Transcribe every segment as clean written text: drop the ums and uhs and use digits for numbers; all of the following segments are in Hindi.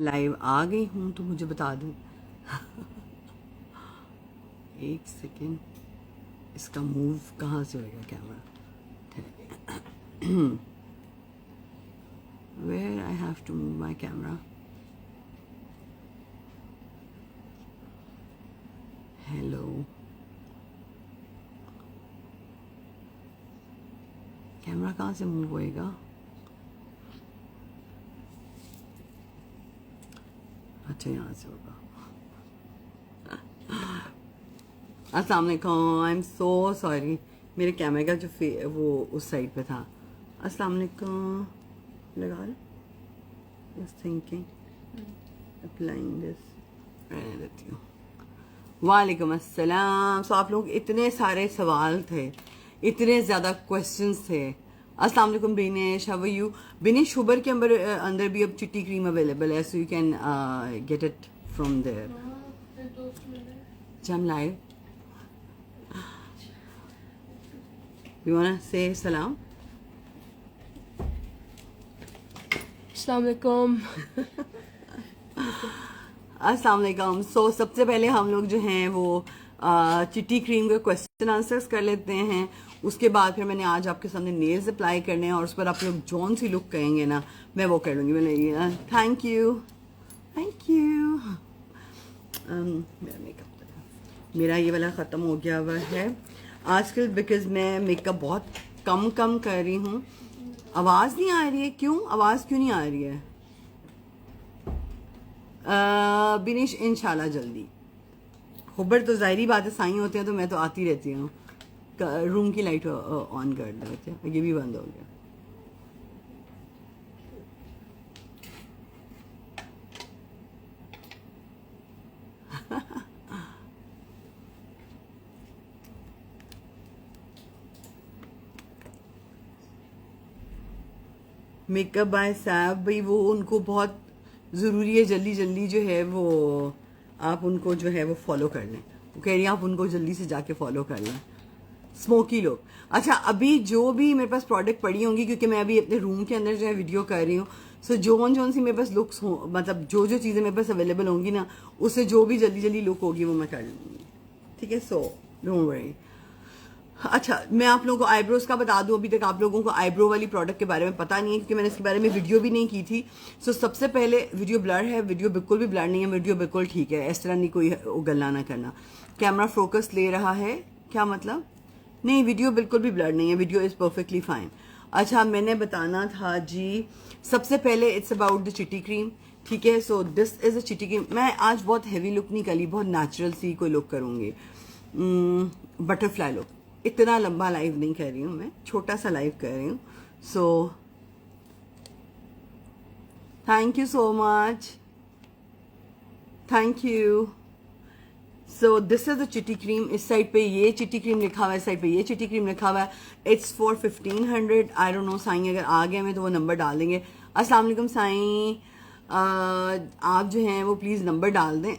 लाइव आ गई हूँ तो मुझे बता दो। एक सेकेंड, इसका मूव कहाँ से होएगा camera? Where I have to move my camera? Hello, camera कहाँ से मूव होएगा? अच्छा, यहाँ से होगा। अस्सलाम वालेकुम, आई एम सो सॉरी, मेरे कैमरे का जो वो उस साइड पे था। अस्सलाम वालेकुम, लगा रहे, जस्ट थिंकिंग अप्लाइंग दिस, रहने देती हूँ। वालेकुम अस्सलाम। सो आप लोग, इतने सारे सवाल थे, इतने ज़्यादा क्वेश्चंस थे। अस्सलाम वालेकुम Binesh, how are you? Binesh, शुबर के अंदर भी अब चिट्टी क्रीम अवेलेबल है, so you can get it from there. जम live, you want to say सलाम? अस्सलाम वालेकुम। अस्सलाम वालेकुम। सो सबसे पहले हम लोग जो हैं वो चिट्टी क्रीम के क्वेश्चन आंसर्स कर लेते हैं। उसके बाद फिर मैंने आज आपके सामने नेल्स अप्लाई करने हैं और उस पर आप लोग जौन सी लुक कहेंगे ना, मैं वो कर लूँगी। मैंने थैंक यू, थैंक यू। मेरा मेकअप, मेरा ये वाला ख़त्म हो गया हुआ है आजकल, बिकॉज मैं मेकअप बहुत कम कर रही हूँ। आवाज़ नहीं आ रही है, क्यों आवाज़ क्यों नहीं आ रही है? बिनेश इंशाल्लाह जल्दी। हुबर तो ज़ाहिरी बात है, साई होते हैं तो मैं तो आती रहती हूँ। रूम की लाइट ऑन कर देते हैं, ये भी बंद हो गया। मेकअप बाय साहब, भाई वो उनको बहुत ज़रूरी है, जल्दी जल्दी जो है वो आप उनको जो है वो फॉलो कर लें। वो कह रही हैं आप उनको जल्दी से जाके फॉलो कर लें। स्मोकी लोग, अच्छा अभी जो भी मेरे पास प्रोडक्ट पड़ी होंगी, क्योंकि मैं अभी अपने रूम के अंदर जो है वीडियो कर रही हूँ, सो जोन सी मेरे पास लुक्स हो, मतलब जो जो चीज़ें मेरे पास अवेलेबल होंगी ना, उससे जो भी जल्दी जल्दी लुक होगी वो मैं कर लूँगी। ठीक है, सो डोंट वरी। अच्छा, मैं आप लोगों को आईब्रोज का बता दूं, अभी तक आप लोगों को आईब्रो वाली प्रोडक्ट के बारे में पता नहीं है, क्योंकि मैंने इसके बारे में वीडियो भी नहीं की थी। सो सबसे पहले, वीडियो ब्लर है, वीडियो बिल्कुल भी ब्लर नहीं है, वीडियो बिल्कुल ठीक है, इस तरह नहीं कोई उगलना ना करना। कैमरा फोकस ले रहा है, क्या मतलब? नहीं, वीडियो बिल्कुल भी ब्लर नहीं है, वीडियो इज़ परफेक्टली फाइन। अच्छा, मैंने बताना था जी, सबसे पहले इट्स अबाउट द चिट्टी क्रीम। ठीक है, सो दिस इज़ अ चिट्टी क्रीम। मैं आज बहुत हैवी लुक नहीं करी, बहुत नेचुरल सी कोई लुक करूँगी, बटरफ्लाई लुक। इतना लंबा लाइव नहीं कर रही हूँ मैं, छोटा सा लाइव कर रही हूँ। सो thank you so much, thank you. So this is the चिट्टी क्रीम। इस साइड पे ये चिट्टी क्रीम लिखा हुआ है, इस साइड पे ये चिट्टी क्रीम लिखा हुआ है। It's for 1500। I don't know Sai अगर आ गए मैं तो वो नंबर डाल देंगे। अस्सलाम वालेकुम साईं, आप जो हैं वो प्लीज़ नंबर डाल दें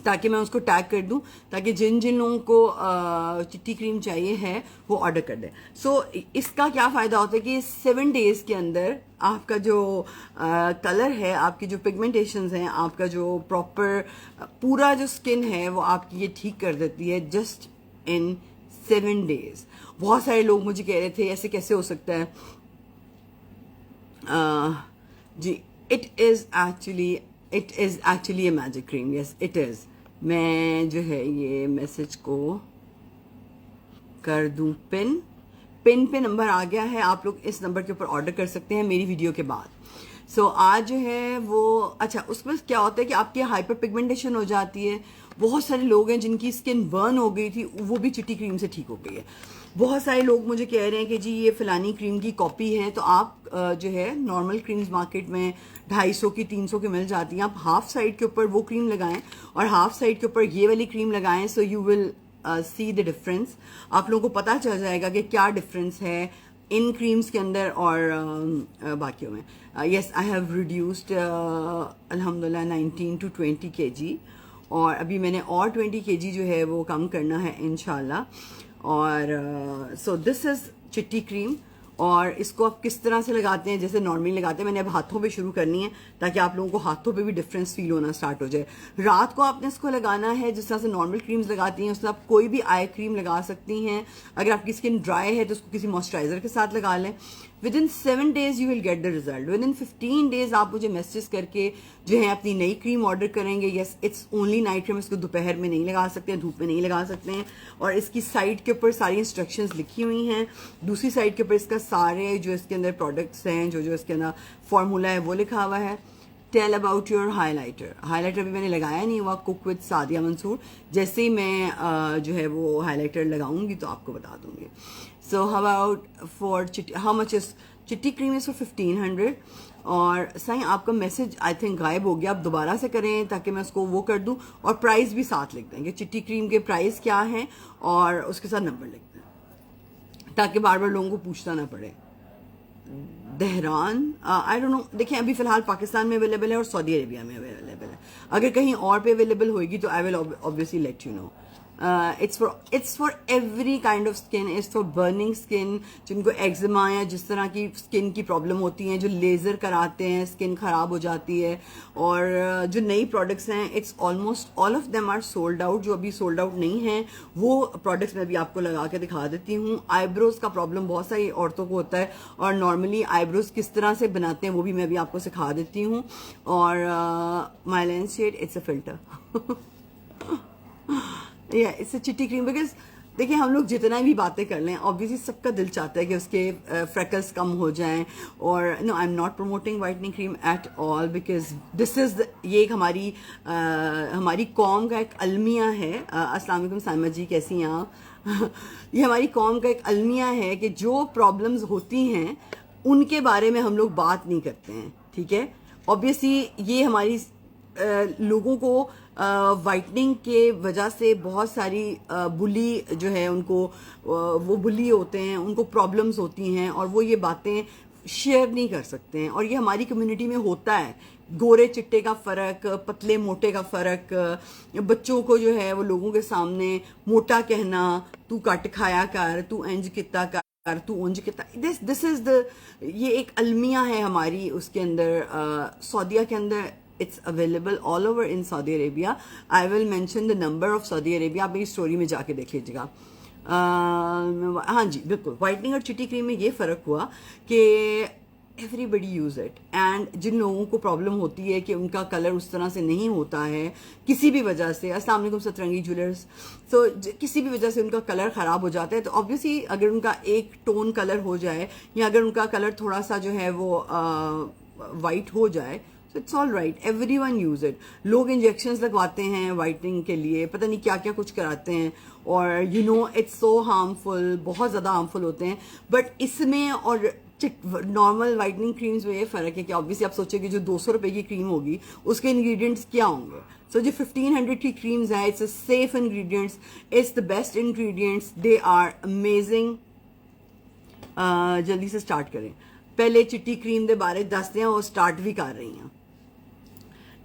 ताकि मैं उसको टैग कर दूं, ताकि जिन जिन लोगों को चिट्टी क्रीम चाहिए है वो ऑर्डर कर दें। सो इसका क्या फ़ायदा होता है कि 7 डेज़ के अंदर आपका जो कलर है, आपकी जो पिगमेंटेशंस हैं, आपका जो प्रॉपर पूरा जो स्किन है वो आपकी ये ठीक कर देती है, जस्ट इन 7 डेज़। बहुत सारे लोग मुझे कह रहे थे ऐसे कैसे हो सकता है? जी, it is actually a magic cream, yes it is. मैं जो है ये मैसेज को कर दूं पिन पे नंबर आ गया है, आप लोग इस नंबर के ऊपर ऑर्डर कर सकते हैं मेरी वीडियो के बाद। सो आज जो है वो, अच्छा उसमें क्या होता है कि आपकी हाइपर पिगमेंटेशन हो जाती है। बहुत सारे लोग हैं जिनकी स्किन बर्न हो गई थी, वो भी चिट्टी क्रीम से ठीक हो गई है। बहुत सारे लोग मुझे कह रहे हैं कि जी ये फलानी क्रीम की कॉपी है, तो आप जो है नॉर्मल क्रीम्स मार्केट में 250 की 300 की मिल जाती हैं, आप हाफ साइड के ऊपर वो क्रीम लगाएं और हाफ साइड के ऊपर ये वाली क्रीम लगाएं, so you will see the difference. आप लोगों को पता चल जाएगा कि क्या डिफरेंस है इन क्रीम्स के अंदर और बाकियों में। यस, आई हैव रिड्यूस्ड अल्हम्दुलिल्लाह 19 to 20 kg, और अभी मैंने और 20 kg जो है वो कम करना है इंशाल्लाह। और सो दिस इज़ चिट्टी क्रीम। और इसको आप किस तरह से लगाते हैं, जैसे नॉर्मली लगाते हैं। मैंने अब हाथों पे शुरू करनी है ताकि आप लोगों को हाथों पे भी डिफरेंस फील होना स्टार्ट हो जाए। रात को आपने इसको लगाना है जिस तरह से नॉर्मल क्रीम्स लगाती हैं, उसमें आप कोई भी आई क्रीम लगा सकती हैं। अगर आपकी स्किन ड्राई है तो उसको किसी मॉइस्चराइजर के साथ लगा लें। With in 7 days you will get the result. With in 15 days आप मुझे मैसेज करके जो है अपनी नई क्रीम ऑर्डर करेंगे। Yes, it's only night cream, इसको दोपहर में नहीं लगा सकते हैं, धूप में नहीं लगा सकते हैं। और इसकी साइड के ऊपर सारी इंस्ट्रक्शंस लिखी हुई हैं। दूसरी साइड के ऊपर इसका सारे जो इसके अंदर प्रोडक्ट्स हैं, जो इसके अंदर फॉर्मूला है वो लिखा हुआ है। टेल अबाउट योर हाईलाइटर भी मैंने लगाया नहीं हुआ। कुक विद सादिया मंसूर, जैसे ही मैं जो है वो हाईलाइटर लगाऊंगी तो आपको बता दूंगी। So how about for how much is चिट्टी क्रीम इज फॉर 1500। और साईं आपका मैसेज आई थिंक गायब हो गया, आप दोबारा से करें ताकि मैं उसको वो कर दूं। और प्राइस भी साथ लिख देंगे, चिट्टी क्रीम के प्राइस क्या है और उसके साथ नंबर लिख दें ताकि बार बार लोगों को पूछना ना पड़े। दहरान आई डोंट नो, देखिए अभी फिलहाल पाकिस्तान में अवेलेबल है और सऊदी अरेबिया में अवेलेबल है। अगर कहीं और पे अवेलेबल होगी तो I will obviously let you know. It's for every kind of skin. It's for burning skin, जिनको एक्जिमा या जिस तरह की स्किन की प्रॉब्लम होती है, जो लेज़र कराते हैं स्किन ख़राब हो जाती है। और जो नई प्रोडक्ट्स हैं it's almost all of them are sold out. जो अभी सोल्ड आउट नहीं हैं वो प्रोडक्ट्स मैं भी आपको लगा के दिखा देती हूँ। आईब्रोज का प्रॉब्लम बहुत सारी औरतों को होता है और नॉर्मली आईब्रोज किस तरह से बनाते हैं वो भी मैं भी आपको सिखा देती हूँ। और my lens shade it's a filter या इट्स अ चिट्टी क्रीम। बिकॉज देखिए हम लोग जितना भी बातें कर लें ऑब्वियसली सबका दिल चाहता है कि उसके फ्रेकल्स कम हो जाएं। और no, I am not promoting whitening cream at all because this is ये एक हमारी कौम का एक अलमिया है। अस्सलाम वालेकुम साइमा जी, कैसी हैं आप? ये हमारी कौम का एक अलमिया है कि जो प्रॉब्लम्स होती हैं उनके बारे में हम लोग बात नहीं करते हैं, ठीक है। ऑब्वियसली ये हमारी लोगों को वाइटनिंग के वजह से बहुत सारी बुली जो है उनको वो बुली होते हैं, उनको प्रॉब्लम्स होती हैं और वो ये बातें शेयर नहीं कर सकते हैं। और ये हमारी कम्युनिटी में होता है, गोरे चिट्टे का फ़र्क, पतले मोटे का फ़र्क, बच्चों को जो है वो लोगों के सामने मोटा कहना, तू कट खाया कर, तू इंज किता कर, तू उंज किता। दिस इज़ द, ये एक अलमिया है हमारी उसके अंदर। सऊदीया के अंदर it's available all over in Saudi Arabia. I will mention the number of Saudi Arabia, आप मेरी स्टोरी में जाके देख लीजिएगा। हाँ जी बिल्कुल, वाइटनिंग और चिट्टी क्रीम में ये फ़र्क हुआ कि एवरीबडी यूज़ इट। एंड जिन लोगों को प्रॉब्लम होती है कि उनका कलर उस तरह से नहीं होता है किसी भी वजह से, अस्सलाम वालेकुम सतरंगी ज्वेलर्स, तो किसी भी वजह से उनका कलर ख़राब हो जाता है, तो ऑब्वियसली अगर उनका एक टोन कलर हो जाए या अगर उनका कलर थोड़ा सा जो है वो वाइट हो जाए, it's all right, every one use it. लोग इंजेक्शंस लगवाते हैं वाइटनिंग के लिए, पता नहीं क्या क्या कुछ कराते हैं और you know it's so harmful, बहुत ज़्यादा हार्मफुल होते हैं। बट इसमें और नॉर्मल वाइटनिंग क्रीम्स में ये फ़र्क है कि ऑब्वियसली आप सोचेंगे जो 200 रुपए की क्रीम होगी उसके इंग्रेडिएंट्स क्या होंगे। सो जो 1500 की क्रीम्स हैं it's a safe ingredients, it's the best ingredients, they are amazing. जल्दी से स्टार्ट करें, पहले चिट्टी क्रीम के बारे दसते हैं और स्टार्ट भी कर रही हैं।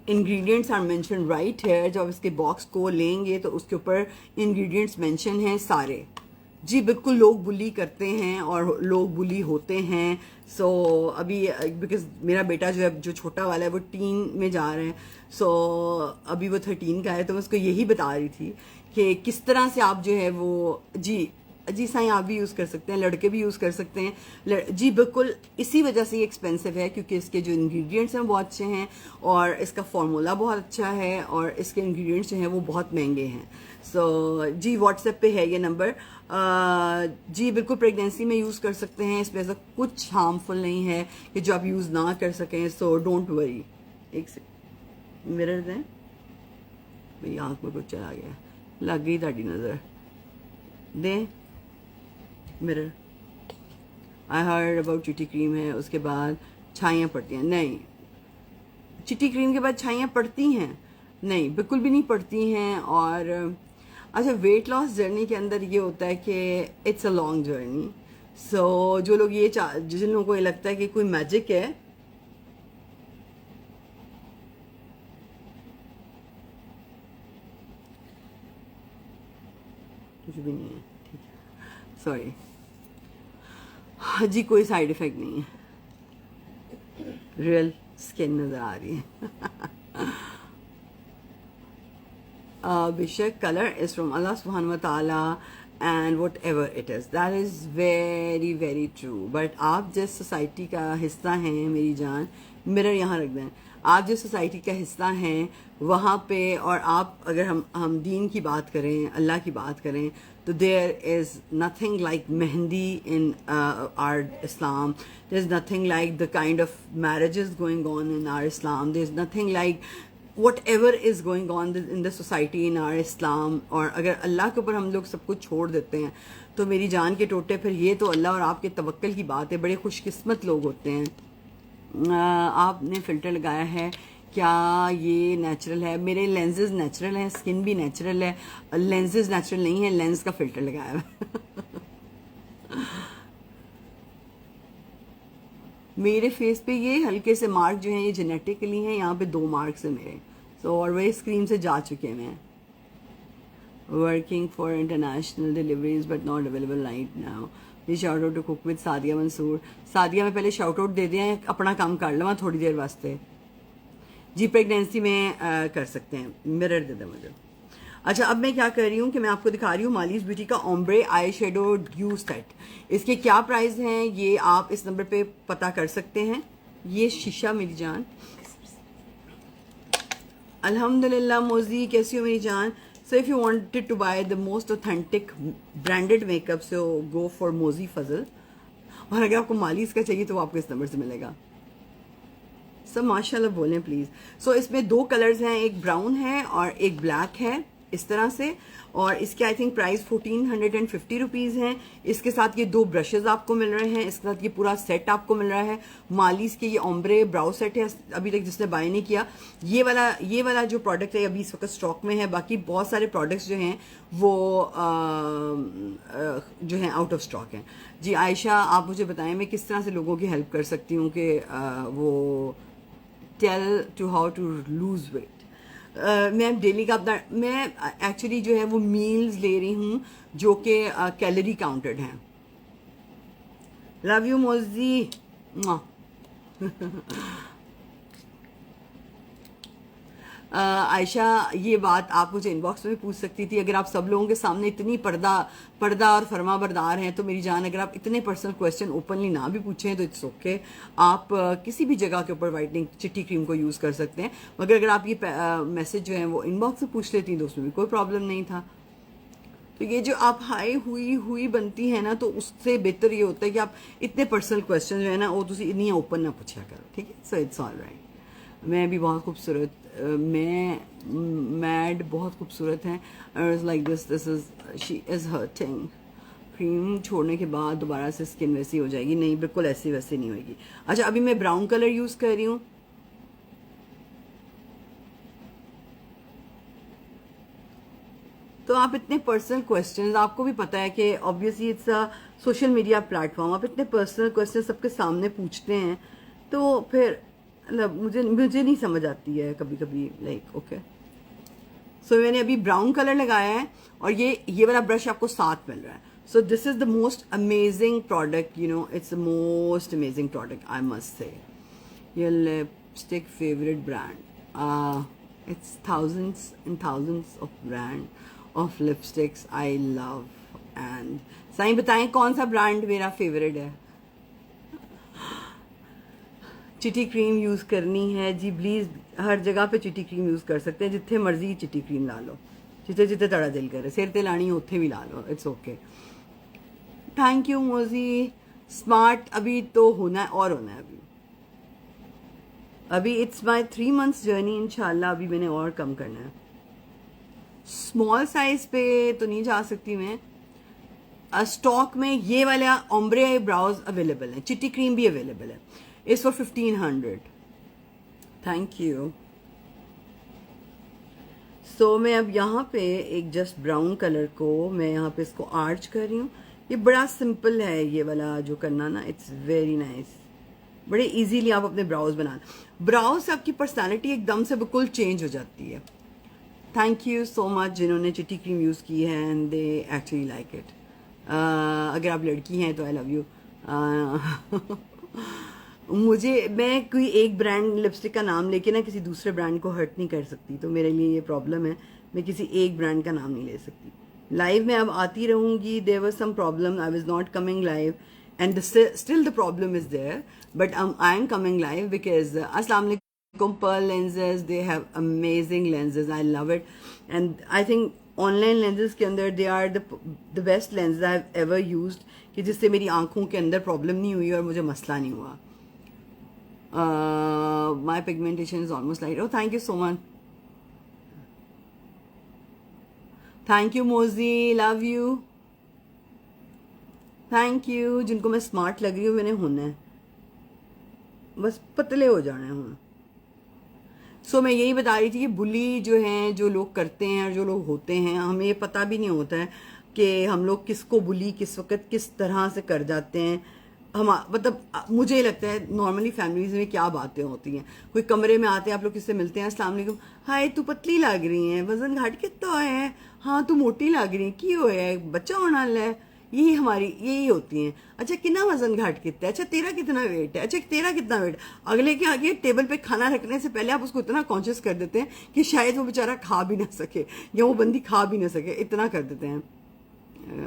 इंग्रेडिएंट्स आर मेंशन राइट है। जब इसके बॉक्स को लेंगे तो उसके ऊपर इंग्रेडिएंट्स मेंशन हैं सारे। जी बिल्कुल, लोग बुली करते हैं और लोग बुली होते हैं। सो अभी बिकॉज मेरा बेटा जो है, जो छोटा वाला है, वो टीन में जा रहे हैं, सो अभी वो 13 का है, तो मैं उसको यही बता रही थी कि किस तरह से आप जो है वो जी साईं आप भी यूज़ कर सकते हैं, लड़के भी यूज़ कर सकते हैं। जी बिल्कुल, इसी वजह से ये एक्सपेंसिव है क्योंकि इसके जो इंग्रेडिएंट्स हैं वो बहुत अच्छे हैं और इसका फार्मूला बहुत अच्छा है और इसके इंग्रेडिएंट्स जो हैं वो बहुत महंगे हैं। सो जी व्हाट्सएप पे है ये नंबर। जी बिल्कुल, प्रेगनेंसी में यूज़ कर सकते हैं, इसमें ऐसा कुछ हार्मफुल नहीं है कि जो आप यूज़ ना कर सकें। सो डोंट वरी। एक से मिरर दें भाई, आँख में कुछ चला गया, लग गई ताड़ी नज़र, दें मिरर। आई हर्ड अबाउट चिट्टी क्रीम है, उसके बाद छाइयाँ पड़ती हैं। नहीं, चिट्टी क्रीम के बाद छाइयाँ पड़ती हैं? नहीं, बिल्कुल भी नहीं पड़ती हैं। और अच्छा, वेट लॉस जर्नी के अंदर ये होता है कि इट्स अ लॉन्ग जर्नी। सो जो लोग जिन लोगों को ये लगता है कि कोई मैजिक है, कुछ भी नहीं है, ठीक है, सॉरी। जी कोई साइड इफेक्ट नहीं है, रियल स्किन नजर आ रही है। बेशक कलर इज फ्रॉम अल्लाह सुब्हानहू व तआला and what ever it is, that is very very true. But आप जिस सोसाइटी का हिस्सा हैं मेरी जान, मिरर यहाँ रख दें, आप जिस सोसाइटी का हिस्सा हैं वहाँ पे, और आप अगर हम दीन की बात करें, अल्लाह की बात करें, तो there is nothing like mehndi in our Islam, there is nothing like the kind of marriages going on in our Islam, there is nothing like whatever is going on in the society in our Islam। और अगर अल्लाह के ऊपर हम लोग सब कुछ छोड़ देते हैं तो मेरी जान के टोटे, फिर ये तो अल्लाह और आपके तवक्कल की बात है। बड़े खुशकिस्मत लोग होते हैं। आपने फ़िल्टर लगाया है, क्या ये नेचुरल है? मेरे लेंसेज नेचुरल हैं, स्किन भी नेचुरल है। लेंसेज नेचुरल नहीं है, लेंस का फ़िल्टर लगाया है। मेरे फेस पे ये हल्के से मार्क जो हैं ये जेनेटिकली हैं, यहाँ पे 2 मार्क्स हैं मेरे, सो और वही स्क्रीन से जा चुके हैं। मैं working for international deliveries but not available right now. ये shout out to cook with Sadia Mansoor. Sadia में पहले शाउट आउट दे दिया, अपना काम कर लवा थोड़ी देर वास्ते जी। प्रेगनेंसी में कर सकते हैं, मिरर दे दे मुझे। अच्छा, अब मैं क्या कर रही हूँ कि मैं आपको दिखा रही हूँ मालीज ब्यूटी का ombre eye shadow due set. इसके क्या प्राइस हैं ये आप इस नंबर पे पता कर सकते हैं। ये शीशा मेरी जान, अल्हम्दुलिल्लाह। मोजी कैसी हो मेरी जान? So if you wanted to buy the most authentic branded makeup so go for Moji Fazal. और अगर आपको मालीज का चाहिए तो वो आपको इस नंबर से मिलेगा। सब माशाल्लाह बोलें प्लीज़। सो इसमें 2 कलर्स हैं, एक ब्राउन है और एक ब्लैक है, इस तरह से। और इसके आई थिंक प्राइस 1450 रुपीज़ हैं। इसके साथ ये 2 ब्रशेज आपको मिल रहे हैं, इसके साथ ये पूरा सेट आपको मिल रहा है। मालीज के ये ओम्ब्रे ब्राउ सेट है, अभी तक जिसने बाय नहीं किया, ये वाला जो प्रोडक्ट है अभी इस वक्त स्टॉक में है। बाकी बहुत सारे प्रोडक्ट्स जो हैं वो जो हैं आउट ऑफ स्टॉक हैं जी। आयशा, आप मुझे बताएं मैं किस तरह से लोगों की हेल्प कर सकती हूँ कि वो tell to how to lose weight. मैं डेली का अपना, मैं एक्चुअली जो है वो मील्स ले रही हूँ जो कि कैलोरी काउंटेड हैं। लव यू मोजी। आयशा, ये बात आप मुझे इनबॉक्स में भी पूछ सकती थी। अगर आप सब लोगों के सामने इतनी पर्दा और फरमा बरदार हैं तो मेरी जान, अगर आप इतने पर्सनल क्वेश्चन ओपनली ना भी पूछें तो इट्स ओके। आप किसी भी जगह के ऊपर वाइटनिंग चिट्टी क्रीम को यूज़ कर सकते हैं। मगर अगर आप ये मैसेज जो है वो इनबॉक्स में पूछ लेती तो उसमें भी कोई प्रॉब्लम नहीं था। तो ये जो आप हाई हुई बनती है ना, तो उससे बेहतर ये होता है कि आप इतने पर्सनल क्वेश्चन जो है ना वो तुम इतनी ओपन ना पूछा करो, ठीक है। सो इट्स ऑल राइट। मैं भी बहुत खूबसूरत, मैं मैड बहुत खूबसूरत हैं। Like this is she is hurting. Cream छोड़ने के बाद दोबारा से स्किन वैसी हो जाएगी? नहीं, बिल्कुल ऐसी वैसी नहीं होगी। अच्छा, अभी मैं ब्राउन कलर यूज़ कर रही हूँ। तो आप इतने पर्सनल क्वेश्चंस, आपको भी पता है कि obviously it's a social media platform, आप इतने पर्सनल क्वेश्चन सबके सामने पूछते हैं तो फिर मुझे नहीं समझ आती है कभी कभी। लाइक ओके, सो मैंने अभी ब्राउन कलर लगाया है और ये वाला ब्रश आपको साथ मिल रहा है। सो this is the most amazing product, you know, it's the most amazing product I must say. Your lipstick favourite brand, it's thousands and thousands of brand of lipsticks I love। and Sai बताएं कौन सा ब्रांड मेरा फेवरेट है। चिट्टी क्रीम यूज़ करनी है जी प्लीज़, हर जगह पे चिट्टी क्रीम यूज़ कर सकते हैं, जिथे मर्जी चिट्टी क्रीम ला लो, जिथे जिथे तड़ा दिल करे, सिर ते लानी उत्थे भी ला लो, it's okay. Thank you Moji. Smart अभी तो होना है और होना है। अभी इट्स माई 3 months जर्नी, इंशाल्लाह अभी मैंने और कम करना है। स्मॉल साइज पे तो नहीं जा सकती मैं। स्टॉक में ये वाला ओम्ब्रे ब्राउज अवेलेबल है, चिट्टी क्रीम भी अवेलेबल है, इस फॉर 1500। Thank you. सो मैं अब यहाँ पे एक जस्ट ब्राउन कलर को मैं यहाँ पे इसको आर्च कर रही हूँ। ये बड़ा सिंपल है ये वाला जो करना ना, इट्स वेरी नाइस। बड़े इजीली आप अपने ब्राउज बना, ब्राउज से आपकी पर्सनालिटी एकदम से बिल्कुल चेंज हो जाती है। थैंक यू सो मच जिन्होंने चिट्टी क्रीम यूज़ की है and they actually like it. अगर आप लड़की हैं तो आई लव यू। मुझे, मैं कोई एक ब्रांड लिपस्टिक का नाम लेके ना किसी दूसरे ब्रांड को हर्ट नहीं कर सकती, तो मेरे लिए ये प्रॉब्लम है, मैं किसी एक ब्रांड का नाम नहीं ले सकती। लाइव में अब आती रहूँगी, there was some problem, I was not coming live and still the problem is there, but I am coming live because अस्सलाम वालेकुम Pearl lenses, they have amazing lenses, I love it, and I think online lenses के अंदर they are the best lenses I have ever used, कि जिससे मेरी आंखों के अंदर प्रॉब्लम नहीं हुई और मुझे मसला नहीं हुआ। My pigmentation is almost light. Oh, thank you so much. Thank you Mozi, love you. Thank you. जिनको मैं स्मार्ट लग रही हूँ मैंने होना है, बस पतले हो जाना है हूँ। सो मैं यही बता रही थी कि बुली जो हैं, जो लोग करते हैं और जो लोग होते हैं, हमें ये पता भी नहीं होता है कि हम लोग किसको बुली किस वक्त किस तरह से कर जाते हैं। हम मतलब मुझे लगता है नॉर्मली फैमिलीज में क्या बातें होती हैं, कोई कमरे में आते हैं, आप लोग किससे मिलते हैं, अस्सलाम वालेकुम, हाय तू पतली लग रही है, वजन घट कितना है, हाँ तू मोटी लग रही है, की हो है, बच्चा होना है, यही हमारी यही होती हैं। अच्छा कितना वजन घाट कितना है, अच्छा तेरा कितना वेट है, अच्छा तेरा कितना वेट। अगले के आगे टेबल पे खाना रखने से पहले आप उसको इतना कॉन्शियस कर देते हैं कि शायद वो बेचारा खा भी ना सके या वो बंदी खा भी ना सके, इतना कर देते हैं।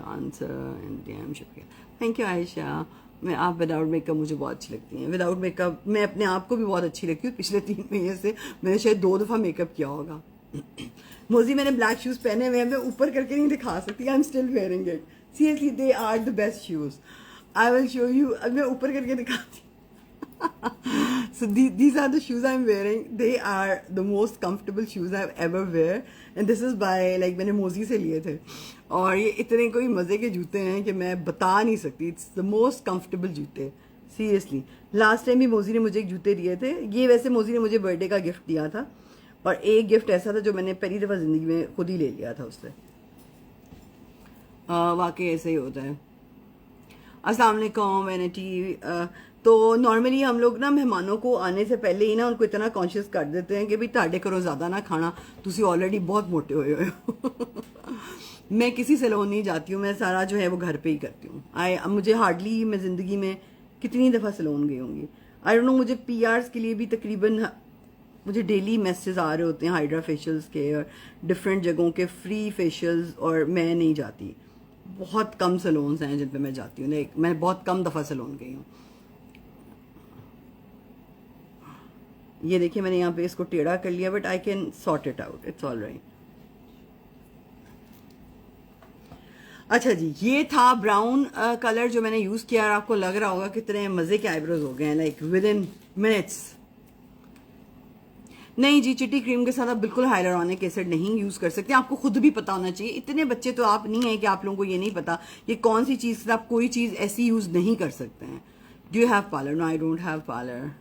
आंसर शुक्रिया, थैंक यू आयशा। मैं आप विदाउट मेकअप मुझे बहुत अच्छी लगती हैं। विदाउट मेकअप मैं अपने आप को भी बहुत अच्छी लगती हूँ। पिछले 3 महीने से मैंने शायद 2 दफ़ा मेकअप किया होगा। मोजी मैंने ब्लैक शूज़ पहने हुए हैं, मैं ऊपर करके नहीं दिखा सकती, I am still wearing it, seriously they are the best shoes, I will show you. अब मैं ऊपर करके दिखाती so these are the shoes I'm wearing, they are the most comfortable shoes I've ever wear and this is by like मैंने मोजी से लिए थे और ये इतने कोई मज़े के जूते हैं कि मैं बता नहीं सकती। इट्स द मोस्ट कंफर्टेबल जूते, सीरियसली। लास्ट टाइम भी मोजी ने मुझे एक जूते दिए थे, ये वैसे मोजी ने मुझे बर्थडे का गिफ्ट दिया था और एक गिफ्ट ऐसा था जो मैंने पहली दफ़ा ज़िंदगी में खुद ही ले लिया था उससे। वाकई ऐसे ही होता है। अस्सलाम वालेकुम वैनिटी। तो नॉर्मली हम लोग ना मेहमानों को आने से पहले ही ना उनको इतना कॉन्शियस कर देते हैं कि भाई ताड़े करो ज़्यादा ना खाना, तुसी ऑलरेडी बहुत मोटे हुए हो। मैं किसी सैलून नहीं जाती हूँ, मैं सारा जो है वो घर पे ही करती हूँ। मुझे हार्डली मैं ज़िंदगी में कितनी दफ़ा सैलून गई होंगी, आई डोंट नो। मुझे PRs के लिए भी तकरीबन मुझे डेली मैसेज आ रहे होते हैं हाइड्रा फेशियल्स के और डिफरेंट जगहों के फ्री फेशियल्स, और मैं नहीं जाती। बहुत कम सैलून्स हैं जिन पे मैं जाती हूँ, मैं बहुत कम दफ़ा सैलून गई हूँ। ये देखिए मैंने यहाँ पे इसको टेढ़ा कर लिया, but I can sort it out, it's all right. अच्छा जी, ये था ब्राउन कलर जो मैंने यूज़ किया और आपको लग रहा होगा कितने मज़े के आईब्रोज हो गए हैं, लाइक विद इन मिनट्स। नहीं जी, चिट्टी क्रीम के साथ आप बिल्कुल हाइलुरोनिक एसिड नहीं यूज़ कर सकते, आपको खुद भी पता होना चाहिए। इतने बच्चे तो आप नहीं हैं कि आप लोगों को ये नहीं पता कि कौन सी चीज़ से आप कोई चीज़ ऐसी यूज़ नहीं कर सकते हैं। Do you have parlour? No I don't have parlour.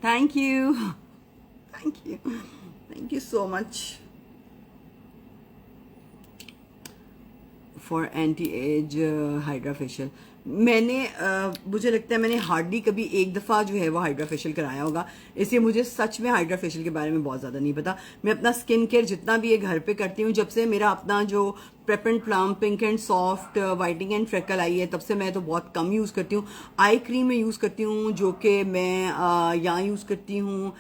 Thank you, thank you so much for anti age hydra facial. मैंने मुझे लगता है मैंने हार्डली कभी एक दफ़ा जो है वो हाइड्रा फेशियल कराया होगा, इसलिए मुझे सच में हाइड्रा फेशियल के बारे में बहुत ज़्यादा नहीं पता। मैं अपना स्किन केयर जितना भी ये घर पे करती हूँ, जब से मेरा अपना जो prep and plum pink and soft whitening and freckle eye है, तब से मैं तो बहुत कम यूज़ करती हूँ। आई क्रीम में यूज़ करती हूँ जो कि मैं यहाँ यूज़ करती हूँ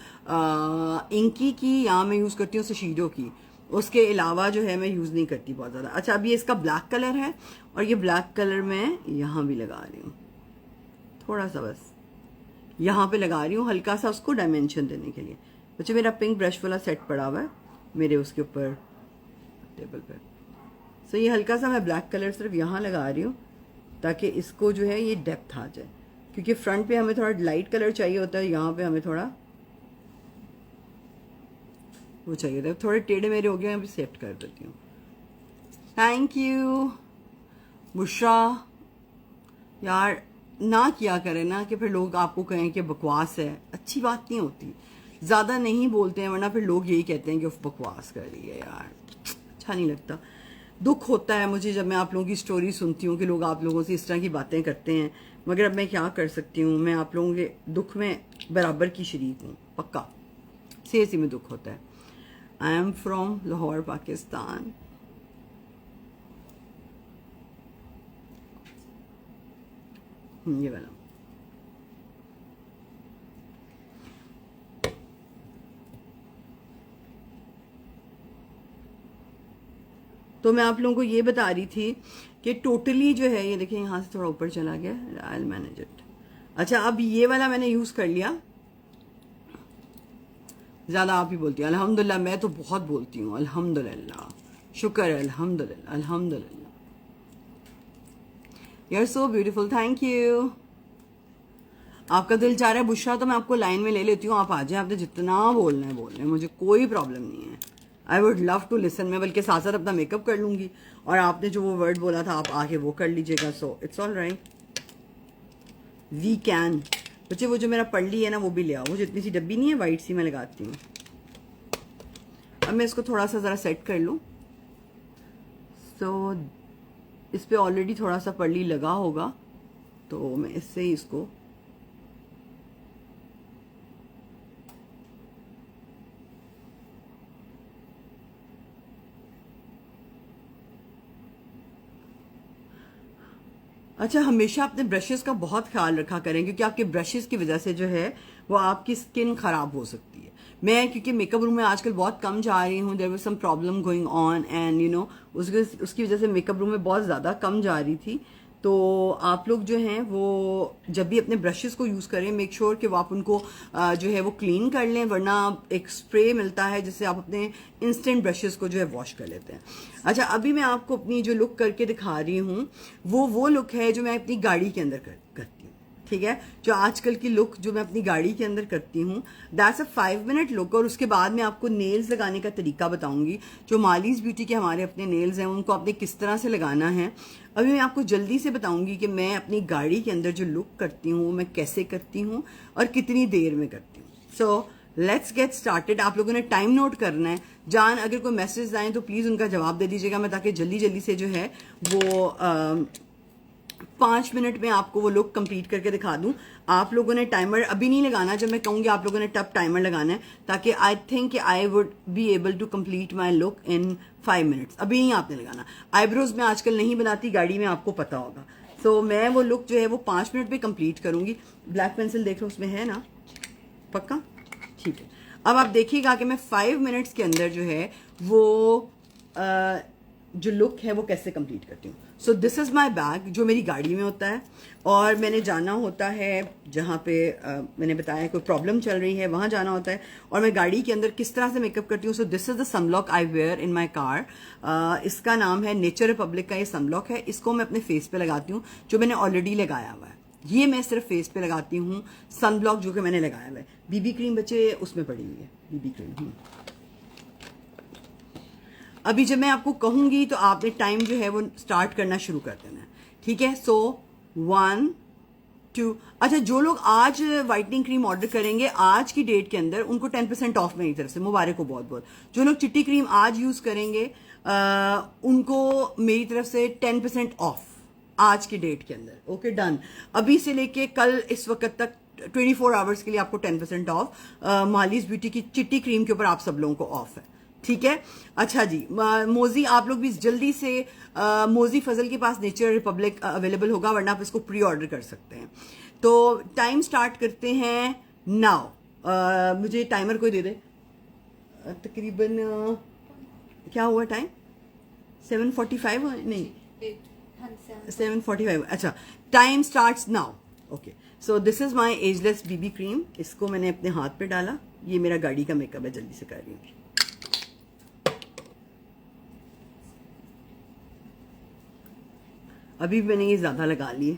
इंकी की, यहाँ मैं यूज़ करती हूँ सशीडो की। उसके अलावा जो है मैं यूज़ नहीं करती बहुत ज़्यादा। अच्छा, अभी इसका ब्लैक कलर है और ये ब्लैक कलर मैं यहाँ भी लगा रही हूँ, थोड़ा सा बस यहाँ पे लगा रही हूँ, हल्का सा उसको डायमेंशन देने के लिए। बच्चे मेरा पिंक ब्रश वाला सेट पड़ा हुआ है मेरे उसके ऊपर टेबल पे। सो ये हल्का सा मैं ब्लैक कलर सिर्फ यहाँ लगा रही हूँ ताकि इसको जो है ये डेप्थ आ जाए, क्योंकि फ्रंट पे हमें थोड़ा लाइट कलर चाहिए होता है, यहाँ पे हमें थोड़ा वो चाहिए था। थोड़े टेढ़े मेरे हो गए, मैं सेट कर देती हूँ। Thank you Bushra. यार ना किया करें ना कि फिर लोग आपको कहें कि बकवास है, अच्छी बात नहीं होती। ज़्यादा नहीं बोलते हैं वरना फिर लोग यही कहते हैं कि उफ बकवास कर रही है, यार अच्छा नहीं लगता। दुख होता है मुझे जब मैं आप लोगों की स्टोरी सुनती हूँ कि लोग आप लोगों से इस तरह की बातें करते हैं, मगर अब मैं क्या कर सकती हूँ, मैं आप लोगों के दुख में बराबर की शरीक हूँ, पक्का सीरियसली में दुख होता है। I am from Lahore, Pakistan. ये वाला। तो मैं आप लोगों को ये बता रही थी कि टोटली जो है, ये देखिए यहाँ से थोड़ा ऊपर चला गया, आई विल मैनेज इट। अच्छा, अब ये वाला मैंने यूज कर लिया। ज्यादा आप ही बोलती हैं अल्हम्दुलिल्लाह, मैं तो बहुत बोलती हूँ अल्हम्दुलिल्लाह, शुक्र है, अल्हम्दुलिल्लाह अल्हम्दुलिल्लाह। You are so beautiful, thank you. आपका दिल चाह रहा है बुशरा तो मैं आपको लाइन में ले लेती हूँ, आप आ जाए, आपने जितना बोलना है बोल रहे हैं, मुझे कोई प्रॉब्लम नहीं है। I would love to listen. मैं बल्कि साथ साथ अपना मेकअप कर लूंगी और आपने जो वो वर्ड बोला था आप आके वो कर लीजिएगा। So it's all right, we can. बच्चे वो जो मेरा पल्ली है ना वो भी ले आओ, वो जितनी सी डब्बी नहीं है वाइट सी, मैं लगाती हूँ। अब मैं इसको थोड़ा सा ज़रा सेट कर लूँ। सो इस पे ऑलरेडी थोड़ा सा पल्ली लगा होगा, तो मैं इससे ही इसको अच्छा, हमेशा अपने ब्रशेस का बहुत ख्याल रखा करें, क्योंकि आपके ब्रशेस की वजह से जो है वो आपकी स्किन खराब हो सकती है। मैं क्योंकि मेकअप रूम में आजकल बहुत कम जा रही हूँ, there was some problem going on and you know उसकी वजह से मेकअप रूम में बहुत ज़्यादा कम जा रही थी। तो आप लोग जो हैं वो जब भी अपने ब्रशेस को यूज़ करें, मेक श्योर कि वो आप उनको जो है वो क्लीन कर लें, वरना एक स्प्रे मिलता है जिससे आप अपने इंस्टेंट ब्रशेस को जो है वॉश कर लेते हैं। अच्छा, अभी मैं आपको अपनी जो लुक करके दिखा रही हूँ वो लुक है जो मैं अपनी गाड़ी के अंदर करती हूँ, ठीक है। जो आजकल की लुक जो मैं अपनी गाड़ी के अंदर करती हूँ, दैट्स अ 5 मिनट लुक। और उसके बाद मैं आपको नेल्स लगाने का तरीका बताऊंगी। जो मालीज ब्यूटी के हमारे अपने नेल्स हैं उनको आपने किस तरह से लगाना है, अभी मैं आपको जल्दी से बताऊंगी कि मैं अपनी गाड़ी के अंदर जो लुक करती हूँ मैं कैसे करती हूँ और कितनी देर में करती हूँ। So let's get started. आप लोगों ने टाइम नोट करना है। जान, अगर कोई मैसेज आए तो प्लीज़ उनका जवाब दे दीजिएगा, मैं ताकि जल्दी जल्दी से जो है वो 5 मिनट में आपको वो लुक कंप्लीट करके दिखा दूं। आप लोगों ने टाइमर अभी नहीं लगाना, जब मैं कहूंगी आप लोगों ने तब टाइमर लगाना है, ताकि I think I would be able to complete my look in 5 minutes. अभी नहीं आपने लगाना। आईब्रोज में आजकल नहीं बनाती गाड़ी में, आपको पता होगा। सो मैं वो लुक जो है वो 5 मिनट में कंप्लीट करूंगी। ब्लैक पेंसिल देख लो उसमें है ना, पक्का, ठीक है। अब आप देखिएगा कि मैं 5 मिनट्स के अंदर जो है वो जो लुक है वो कैसे कंप्लीट करती हूँ। So this is my bag जो मेरी गाड़ी में होता है, और मैंने जाना होता है जहाँ पे मैंने बताया कोई प्रॉब्लम चल रही है वहाँ जाना होता है, और मैं गाड़ी के अंदर किस तरह से मेकअप करती हूँ। So this is the sunblock I wear in my car. इसका नाम है नेचर रिपब्लिक का ये सनब्लॉक है। इसको मैं अपने फेस पे लगाती हूँ, जो मैंने ऑलरेडी लगाया हुआ है। ये मैं सिर्फ फेस पे लगाती हूँ सनब्लॉक जो कि मैंने लगाया हुआ है। बीबी क्रीम बच्चे उसमें पड़ी हुई है, बीबी क्रीम। अभी जब मैं आपको कहूंगी तो आपने टाइम जो है वो स्टार्ट करना शुरू कर देना है, ठीक है। सो 1 2। अच्छा, जो लोग आज वाइटनिंग क्रीम ऑर्डर करेंगे आज की डेट के अंदर, उनको 10% ऑफ मेरी तरफ से मुबारक हो बहुत बहुत। जो लोग चिट्टी क्रीम आज यूज करेंगे उनको मेरी तरफ से 10% ऑफ आज की डेट के अंदर। Okay, done. अभी से लेके कल इस वक्त तक 24 आवर्स के लिए आपको 10% ऑफ मालीज ब्यूटी की चिट्टी क्रीम के ऊपर आप सब लोगों को ऑफ है, ठीक है। अच्छा जी, मोजी आप लोग भी जल्दी से मोजी फजल के पास नेचर रिपब्लिक अवेलेबल होगा, वरना आप इसको प्री ऑर्डर कर सकते हैं। तो टाइम स्टार्ट करते हैं नाउ। मुझे टाइमर कोई दे दे। तकरीबन क्या हुआ टाइम? 7:45 नहीं 7:45। अच्छा, time starts now. Okay, so this is my ageless BB cream. इसको मैंने अपने हाथ पे डाला। ये मेरा गाड़ी का मेकअप है, जल्दी से कर रही हूँ। अभी मैंने ये ज्यादा लगा लिए।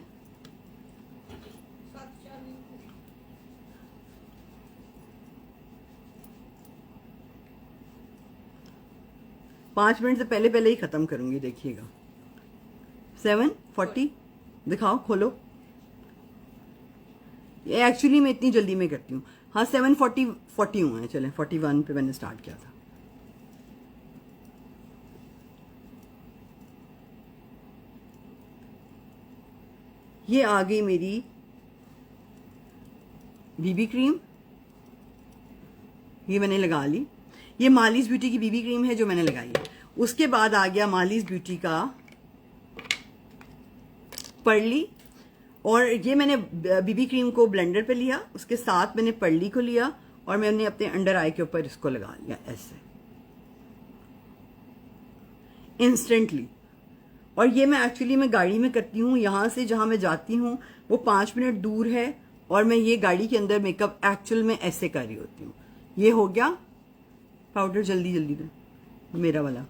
पांच मिनट से पहले पहले ही खत्म करूंगी, देखिएगा। 7:40 दिखाओ, खोलो। ये एक्चुअली मैं इतनी जल्दी में करती हूँ। हाँ, 7:40 हुए हैं। चलें, 41 पे मैंने स्टार्ट किया था। ये आ गई मेरी बीबी क्रीम, ये मैंने लगा ली। ये मालीज ब्यूटी की बीबी क्रीम है जो मैंने लगाई है। उसके बाद आ गया मालीज ब्यूटी का पर्ली, और ये मैंने बीबी क्रीम को ब्लेंडर पे लिया, उसके साथ मैंने पर्ली को लिया और मैंने अपने अंडर आई के ऊपर इसको लगा लिया ऐसे इंस्टेंटली। और ये मैं एक्चुअली मैं गाड़ी में करती हूँ, यहाँ से जहाँ मैं जाती हूँ वो 5 मिनट दूर है और मैं ये गाड़ी के अंदर मेकअप एक्चुअल में ऐसे कर रही होती हूँ। ये हो गया पाउडर, जल्दी जल्दी दे मेरा वाला।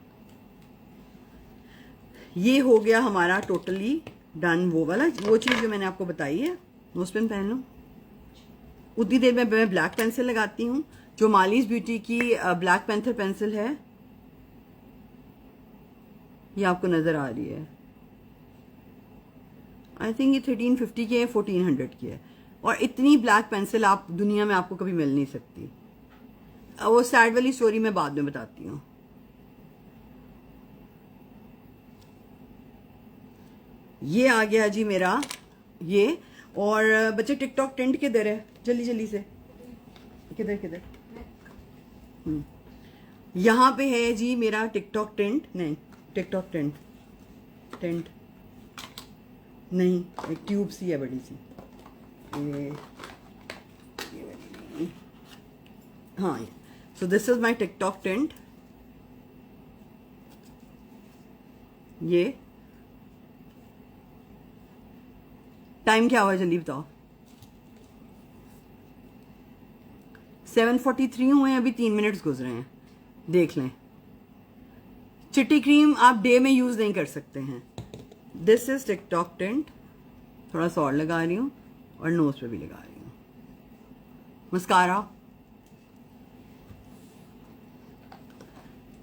ये हो गया हमारा टोटली डन, वो वाला वो चीज़ जो मैंने आपको बताई है। नोज पेन पहन लो। उतनी देर में मैं ब्लैक पेंसिल लगाती हूँ, जो मालीज ब्यूटी की ब्लैक पेंथर पेंसिल है, ये आपको नजर आ रही है। आई थिंक ये 1350 की है, 1400 की है। और इतनी ब्लैक पेंसिल आप दुनिया में आपको कभी मिल नहीं सकती। वो सैड वाली स्टोरी मैं बाद में बताती हूँ। ये आ गया जी मेरा ये। और बच्चे टिकटॉक टेंट किधर है, जल्दी जल्दी से, किधर किधर, यहाँ पे है जी मेरा टिकटॉक टेंट। नहीं टिकटॉक टेंट, टेंट नहीं, एक ट्यूब सी है बड़ी सी, ये हाँ। सो this is my TikTok tent. ये टाइम क्या हुआ जल्दी बताओ। 7:43 हुए हैं, अभी 3 मिनट्स गुजरे हैं, देख लें। चिट्टी क्रीम आप डे में यूज नहीं कर सकते हैं। This is TikTok tent. थोड़ा सा और लगा रही हूँ और नोज पे भी लगा रही हूँ मस्कारा।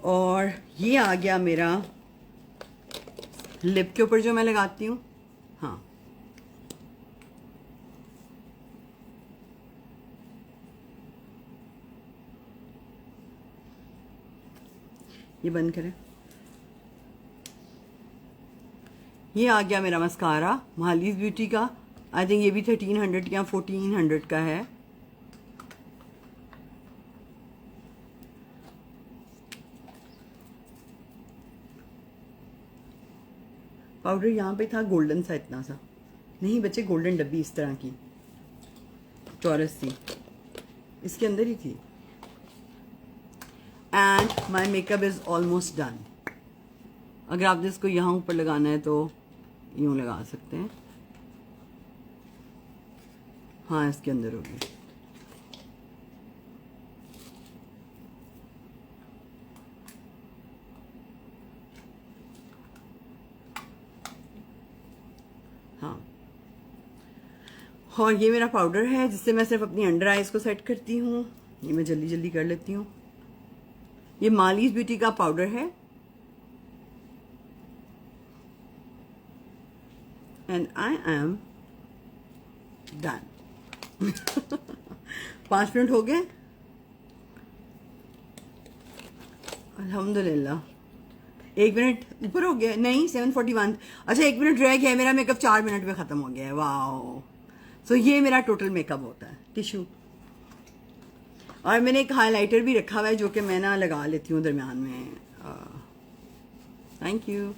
और ये आ गया मेरा लिप के ऊपर जो मैं लगाती हूँ। हाँ ये बंद करें। ये आ गया मेरा मस्कारा मालीज ब्यूटी का। आई थिंक ये भी 1300 या 1400 का है। पाउडर यहाँ पे था गोल्डन सा, इतना सा नहीं बच्चे, गोल्डन डब्बी इस तरह की चौरस थी, इसके अंदर ही थी। And my makeup is almost done. अगर आपने इसको यहाँ ऊपर लगाना है तो यूं लगा सकते हैं। हाँ इसके अंदर होगी। हाँ और ये मेरा पाउडर है जिससे मैं सिर्फ अपनी अंडर आईज को सेट करती हूँ। ये मैं जल्दी जल्दी कर लेती हूँ। ये मालीज ब्यूटी का पाउडर है and I am done. 5 minute हो गए अल्हम्दुलिल्लाह। 1 मिनट ऊपर हो गया, नहीं 7:41। अच्छा 1 मिनट रह गया, मेरा मेकअप 4 मिनट में खत्म हो गया है। वाओ। सो ये मेरा टोटल मेकअप होता है। टिश्यू और मैंने एक हाइलाइटर भी रखा हुआ है जो कि मैं ना लगा लेती हूँ दरमियान में। Thank you.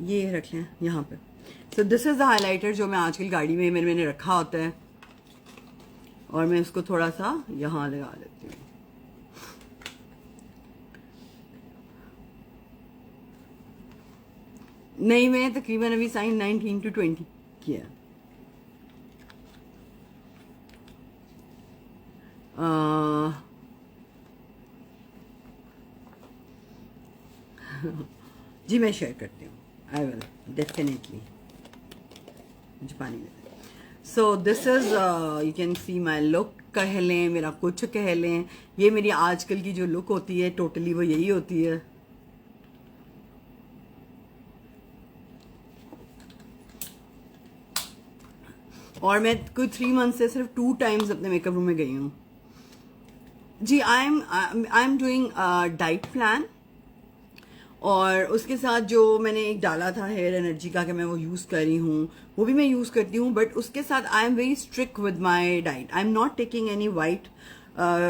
ये रख लें यहाँ पे। सो दिस इज द हाइलाइटर जो मैं आजकल गाड़ी में मैंने रखा होता है और मैं इसको थोड़ा सा यहाँ लगा लेती हूँ। नहीं मैंने तकरीबन अभी साइन 19 to 20 किया। जी मैं शेयर करती हूँ। I will definitely. मुझे पानी में सो this is you can see my look कह लें, मेरा कुछ कह लें। ये मेरी आजकल की जो लुक होती है टोटली वो यही होती है। और मैं कोई 3 मंथ से सिर्फ 2 टाइम्स अपने मेकअप रूम में गई हूँ। जी I am doing diet plan और उसके साथ जो मैंने एक डाला था हेयर एनर्जी का कि मैं वो यूज़ कर रही हूँ, वो भी मैं यूज़ करती हूँ। बट उसके साथ I am very strict with my diet. I am not taking any white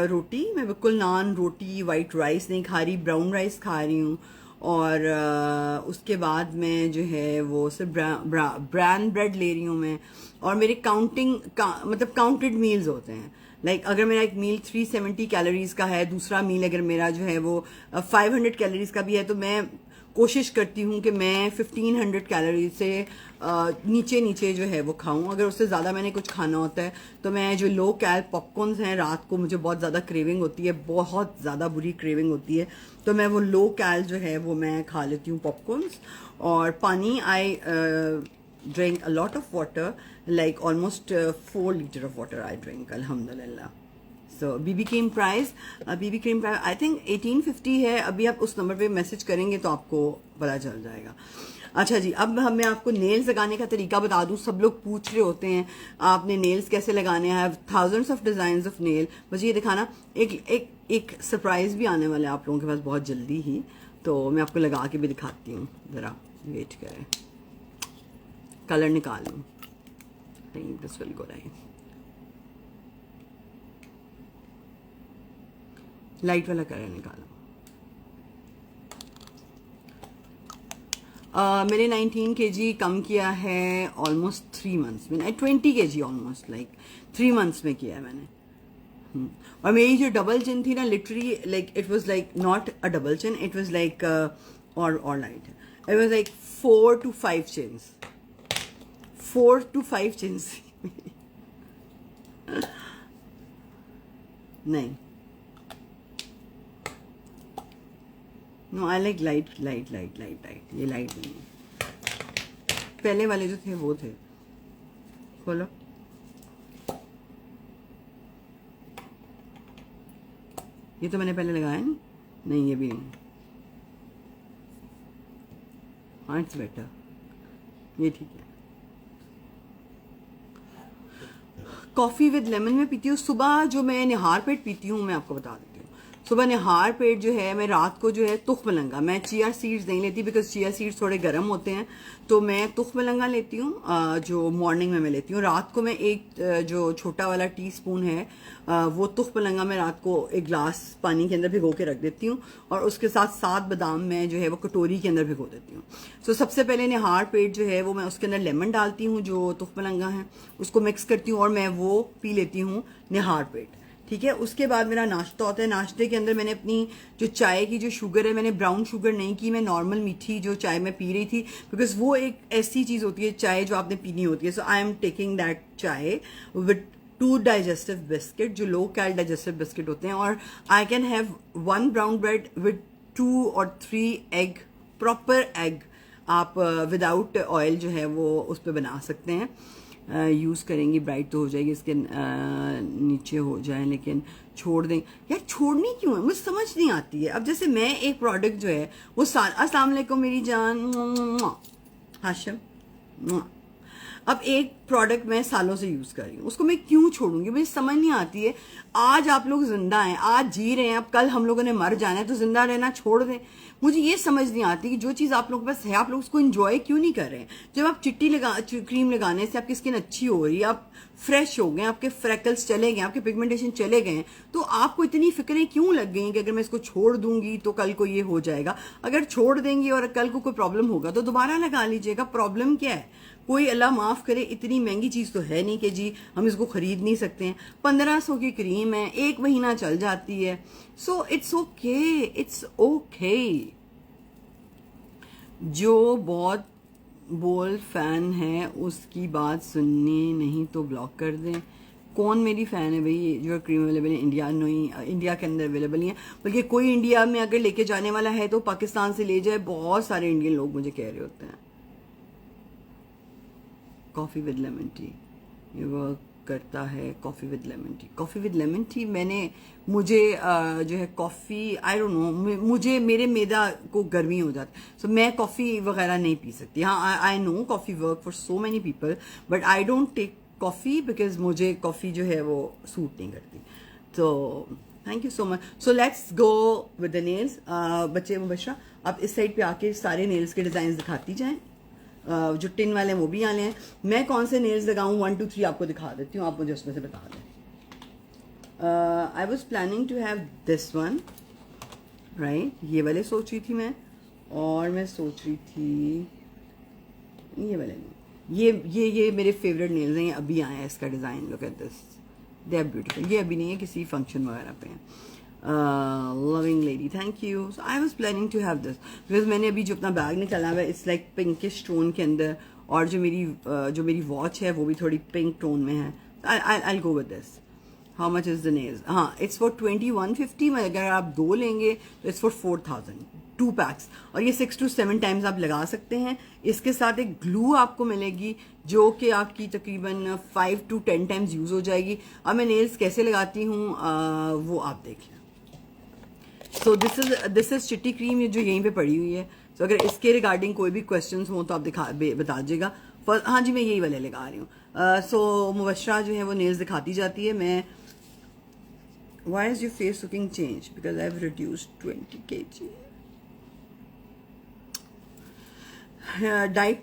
roti. मैं बिल्कुल नान रोटी वाइट राइस नहीं खा रही, ब्राउन राइस खा रही हूँ। और उसके बाद मैं जो है वो सिर्फ ब्रांड ब्रेड ले रही हूँ मैं, और मेरे मतलब काउंटेड मील्स होते हैं। लाइक अगर मेरा एक मील 370 कैलोरीज का है, दूसरा मील अगर मेरा जो है वो 500 कैलोरीज का भी है, तो मैं कोशिश करती हूँ कि मैं 1500 कैलोरीज से नीचे नीचे जो है वो खाऊं। अगर उससे ज़्यादा मैंने कुछ खाना होता है तो मैं जो लो कैल पॉपकॉर्न्स हैं, रात को मुझे बहुत ज़्यादा क्रेविंग होती है, बहुत ज़्यादा बुरी क्रेविंग होती है, तो मैं वो लो कैल जो है वो मैं खा लेती हूँ पॉपकॉर्न्स। और पानी, आई drink a lot of water, like almost 4 liter of water I drink, alhamdulillah. So BB cream price, I think 1850 है। अभी आप उस नंबर पे मैसेज करेंगे तो आपको पता चल जाएगा। अच्छा जी, अब मैं आपको नेल्स लगाने का तरीका बता दूं। सब लोग पूछ रहे होते हैं आपने नेल्स कैसे लगाने हैं, thousands of design of nail. मुझे ये दिखाना, एक सरप्राइज भी आने वाला है आप लोगों के पास बहुत जल्दी ही, तो मैं आपको लगा के भी दिखाती हूँ, ज़रा वेट करें। कलर निकाल लूँ, नहीं this will go right. Light वाला कलर निकालो। मैंने 19 kg कम किया है ऑलमोस्ट 3 months में, 20 kg ऑलमोस्ट लाइक 3 months में किया है मैंने। और मेरी जो डबल चिन थी ना, literally like it was like not a double chin, it was like और light, it was like 4 to 5 chins, 4 to 5 chins नहीं, नो आई लाइक लाइट। ये लाइट नहीं है, पहले वाले जो थे वो थे। खोलो, ये तो मैंने पहले लगाया नहीं, ये भी नहीं। हाँ इट्स बेटर, ये ठीक है। कॉफ़ी विद लेमन में पीती हूँ सुबह। जो मैं निहार पेट पीती हूँ मैं आपको बता देती हूँ। सुबह निहार पेट जो है, मैं रात को जो है तुख मलंगा, मैं चिया सीड्स नहीं लेती बिकॉज चिया सीड्स थोड़े गर्म होते हैं, तो मैं तुख मलंगा लेती हूँ जो मॉर्निंग में मैं लेती हूँ। रात को मैं एक जो छोटा वाला टीस्पून है वो तुख मलंगा मैं रात को एक ग्लास पानी के अंदर भिगो के रख देती हूँ, और उसके साथ 7 बादाम मैं जो है वो कटोरी के अंदर भिगो देती हूँ। सो सबसे पहले निहार पेट जो है वो मैं उसके अंदर लेमन डालती हूँ, जो तुख मलंगा है उसको मिक्स करती हूँ और मैं वो पी लेती हूँ निहार पेट, ठीक है। उसके बाद मेरा नाश्ता होता है। नाश्ते के अंदर मैंने अपनी जो चाय की जो शुगर है, मैंने ब्राउन शुगर नहीं की, मैं नॉर्मल मीठी जो चाय मैं पी रही थी, बिकॉज वो एक ऐसी चीज़ होती है चाय जो आपने पीनी होती है। So I am taking that चाय विद 2 डाइजेस्टिव बिस्किट, जो लो कैल डाइजेस्टिव बिस्किट होते हैं, और I can have 1 brown bread with 2 or 3 egg, proper egg आप विदाउट ऑयल जो है वो उस पर बना सकते हैं। यूज़ करेंगी ब्राइट तो हो जाएगी, इसके नीचे हो जाए, लेकिन छोड़ दें यार, छोड़नी क्यों है मुझे समझ नहीं आती है। अब जैसे मैं एक प्रोडक्ट जो है वो अस्सलाम वालेकुम मेरी जान हाशिम, अब एक प्रोडक्ट मैं सालों से यूज़ कर रही हूँ, उसको मैं क्यों छोड़ूंगी, मुझे समझ नहीं आती है। आज आप लोग जिंदा हैं, आज जी रहे हैं, अब कल हम लोगों ने मर जाना है, तो जिंदा रहना छोड़ दें। मुझे ये समझ नहीं आती कि जो चीज़ आप लोगों के पास है आप लोग उसको एंजॉय क्यों नहीं कर रहे हैं। जब आप क्रीम लगाने से आपकी स्किन अच्छी हो रही है, आप फ्रेश हो गए, आपके फ्रैकल्स चले गए, आपके पिगमेंटेशन चले गए, तो आपको इतनी फिक्रें क्यों लग गई कि अगर मैं इसको छोड़ दूंगी तो कल को ये हो जाएगा। अगर छोड़ देंगी और कल को कोई प्रॉब्लम होगा तो दोबारा लगा लीजिएगा, प्रॉब्लम क्या है। कोई अल्लाह माफ़ करे इतनी महंगी चीज़ तो है नहीं कि जी हम इसको ख़रीद नहीं सकते हैं। 1500 की क्रीम है, 1 महीना चल जाती है। So it's okay, it's okay. जो बहुत बोल फैन है उसकी बात सुननी नहीं तो ब्लॉक कर दें। कौन मेरी फ़ैन है भाई? जो क्रीम अवेलेबल है इंडिया, नहीं इंडिया के अंदर अवेलेबल नहीं है, बल्कि कोई इंडिया में अगर लेके जाने वाला है तो पाकिस्तान से ले जाए। बहुत सारे इंडियन लोग मुझे कह रहे होते हैं कॉफ़ी विद लेमन टी, ये वर्क करता है। Coffee with lemon tea, coffee with lemon tea मुझे जो है कॉफ़ी, आई डोंट नो, मुझे मेरे मैदा को गर्मी हो जाती है, सो मैं कॉफ़ी वगैरह नहीं पी सकती। हाँ I know coffee work for so many people, but I don't take coffee because मुझे कॉफ़ी जो है वो सूट नहीं करती। तो thank you so much. So let's go with the nails. बच्चे मुबशरा आप इस साइड पे आके सारे नेल्स के डिज़ाइन दिखाती जाएँ। जो टिन वाले हैं वो भी आने हैं। मैं कौन से नेल्स लगाऊं 1 2 3 आपको दिखा देती हूँ, आप मुझे उसमें से बता दें। I was planning to have this one, right, ये वाले सोच रही थी मैं, और मैं सोच रही थी ये वाले नहीं, ये मेरे फेवरेट नेल्स हैं, ये अभी आए हैं, इसका design look at this, they are beautiful. ये अभी नहीं है, किसी फंक्शन वगैरह पे हैं। Loving lady, thank you. So I was planning to have this because मैंने अभी जो अपना बैग निकाला हुआ है इट्स लाइक पिंकिश टोन के अंदर, और जो मेरी वॉच है वो भी थोड़ी पिंक टोन में है। I go with this. How much is the nails? हाँ, इट्स फॉर 2150 में, अगर आप 2 लेंगे तो इट्स फॉर 4000, 2 पैक्स, और ये 6 to 7 टाइम्स आप लगा सकते हैं। इसके साथ एक ग्लू आपको मिलेगी जो कि आपकी तकरीबन 5 to 10 टाइम्स यूज़ हो जाएगी। अब मैं नेल्स कैसे लगाती हूँ वो आप देख लें। सो दिस इज चिट्टी क्रीम, ये जो यहीं पे पड़ी हुई है। सो अगर इसके रिगार्डिंग कोई भी क्वेश्चंस हो तो आप बता दीजिएगा। हाँ जी, मैं यही वाले लगा रही हूँ। सो मुबशरा जो है वो नेल्स दिखाती जाती है। मैं Why is your face looking changed? Because I've reduced 20 kg. Diet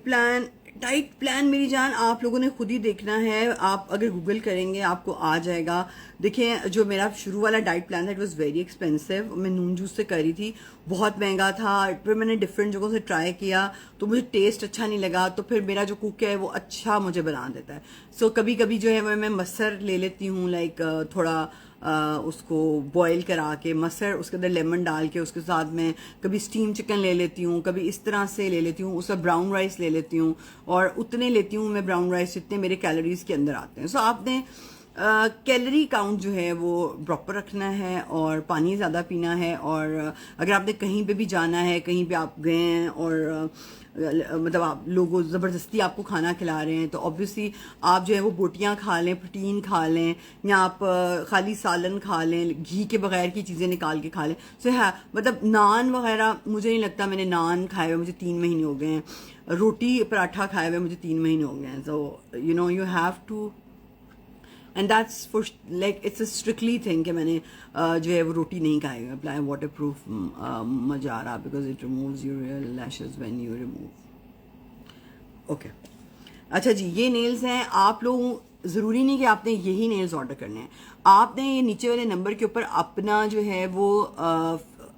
plan मेरी जान आप लोगों ने खुद ही देखना है। आप अगर गूगल करेंगे आपको आ जाएगा। देखें, जो मेरा शुरू वाला डाइट प्लान था इट वाज वेरी एक्सपेंसिव। मैं नून जूस से करी थी, बहुत महंगा था। फिर मैंने डिफरेंट जगहों से ट्राई किया तो मुझे टेस्ट अच्छा नहीं लगा। तो फिर मेरा जो कुक है वो अच्छा मुझे बना देता है। सो कभी कभी जो है मैं मसर ले लेती हूँ, लाइक थोड़ा उसको बॉईल करा के मसर, उसके अंदर लेमन डाल के उसके साथ में कभी स्टीम चिकन ले लेती हूँ, कभी इस तरह से ले लेती हूँ, उसका ब्राउन राइस ले लेती हूँ, और उतने लेती हूँ मैं ब्राउन राइस जितने मेरे कैलोरीज के अंदर आते हैं। सो आपने कैलोरी काउंट जो है वो प्रॉपर रखना है और पानी ज़्यादा पीना है। और अगर आपने कहीं पे भी जाना है, कहीं पे आप गए हैं और मतलब आप लोगों ज़बरदस्ती आपको खाना खिला रहे हैं तो ऑब्वियसली आप जो है वो बोटियाँ खा लें, प्रोटीन खा लें, या आप खाली सालन खा लें, घी के बगैर की चीज़ें निकाल के खा लें। सो है मतलब नान वगैरह मुझे नहीं लगता, मैंने नान खाए हुए मुझे 3 महीने हो गए हैं, रोटी पराठा खाए हुए मुझे 3 महीने हो गए हैं। So you have to, and that's for like it's a strictly thing कि मैंने जो है वो रोटी नहीं खाई हुई। Apply waterproof mascara because it removes your real lashes when you remove. Okay, अच्छा जी, ये नेल्स हैं। आप लोग ज़रूरी नहीं कि आपने यही नेल्स ऑर्डर करने हैं। आपने ये नीचे वाले नंबर के ऊपर अपना जो है वो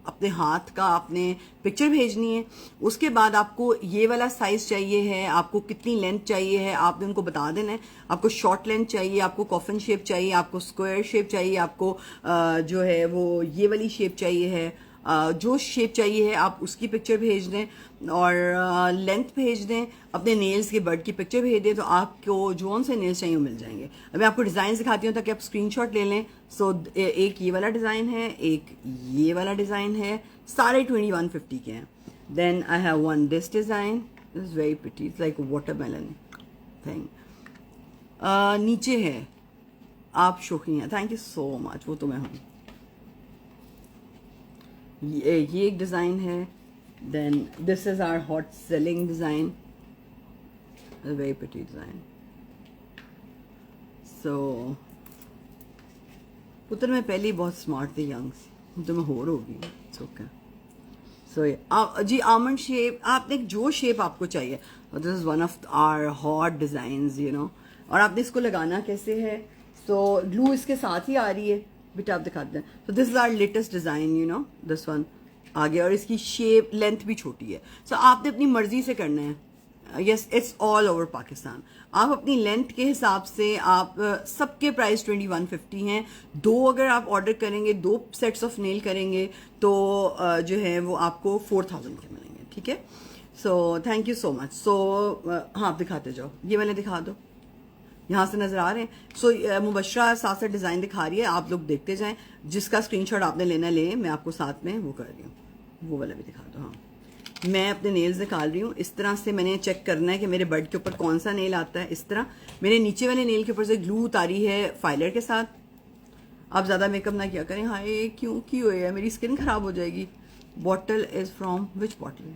अपने हाथ का आपने पिक्चर भेजनी है। उसके बाद आपको ये वाला साइज चाहिए है, आपको कितनी लेंथ चाहिए है आपने उनको बता देना है। आपको शॉर्ट लेंथ चाहिए, आपको कॉफन शेप चाहिए, आपको स्क्वायर शेप चाहिए, आपको जो है वो ये वाली शेप चाहिए है। जो शेप चाहिए है आप उसकी पिक्चर भेज दें और लेंथ भेज दें, अपने नेल्स के बड की पिक्चर भेज दें तो आपको जोन से नेल्स चाहिए वो मिल जाएंगे। अब मैं आपको डिज़ाइन दिखाती हूँ ताकि आप स्क्रीनशॉट ले लें। सो एक ये वाला डिज़ाइन है, एक ये वाला डिज़ाइन है, सारे 2150 के हैं। Then I have one this design, this is very pretty, it's like watermelon thing. नीचे है आप शौकीन हैं, थैंक यू सो मच, वो तो मैं हूँ। ये एक डिज़ाइन है। Then this is our hot selling design, very pretty design. So पुत्र मैं पहले ही बहुत स्मार्ट थी, यंग तो मैं होर होगी। ओके, सो जी आमंड शेप, आपने जो शेप आपको चाहिए, this is one of our hot designs और आपने इसको लगाना कैसे है। सो ग्लू इसके साथ ही आ रही है, बेटा आप दिखाते हैं। So this is our latest design, this one आ गया और इसकी शेप लेंथ भी छोटी है। सो आपने अपनी मर्जी से करना है। Yes, it's all over Pakistan. आप अपनी लेंथ के हिसाब से आप सबके प्राइस 2150 हैं। 2 अगर आप ऑर्डर करेंगे, 2 सेट्स ऑफ नेल करेंगे तो जो है वो आपको 4000 के मिलेंगे। ठीक है, so thank you so much. So हाँ, आप दिखाते जाओ, ये वाले दिखा दो, यहाँ से नजर आ रहे हैं। सो मुबशरा साथ साथ डिज़ाइन दिखा रही है, आप लोग देखते जाएं। जिसका स्क्रीनशॉट आपने लेना ले, मैं आपको साथ में वो कर रही हूँ, वो वाला भी दिखा दो। हाँ, मैं अपने नेल्स निकाल रही हूँ। इस तरह से मैंने चेक करना है कि मेरे बड के ऊपर कौन सा नेल आता है। इस तरह मैंने नीचे वाले नेल के ऊपर से ग्लू उतारी है फाइलर के साथ। आप ज़्यादा मेकअप ना किया करें। हाय क्यों की हुई है, मेरी स्किन खराब हो जाएगी। Bottle is from which bottle?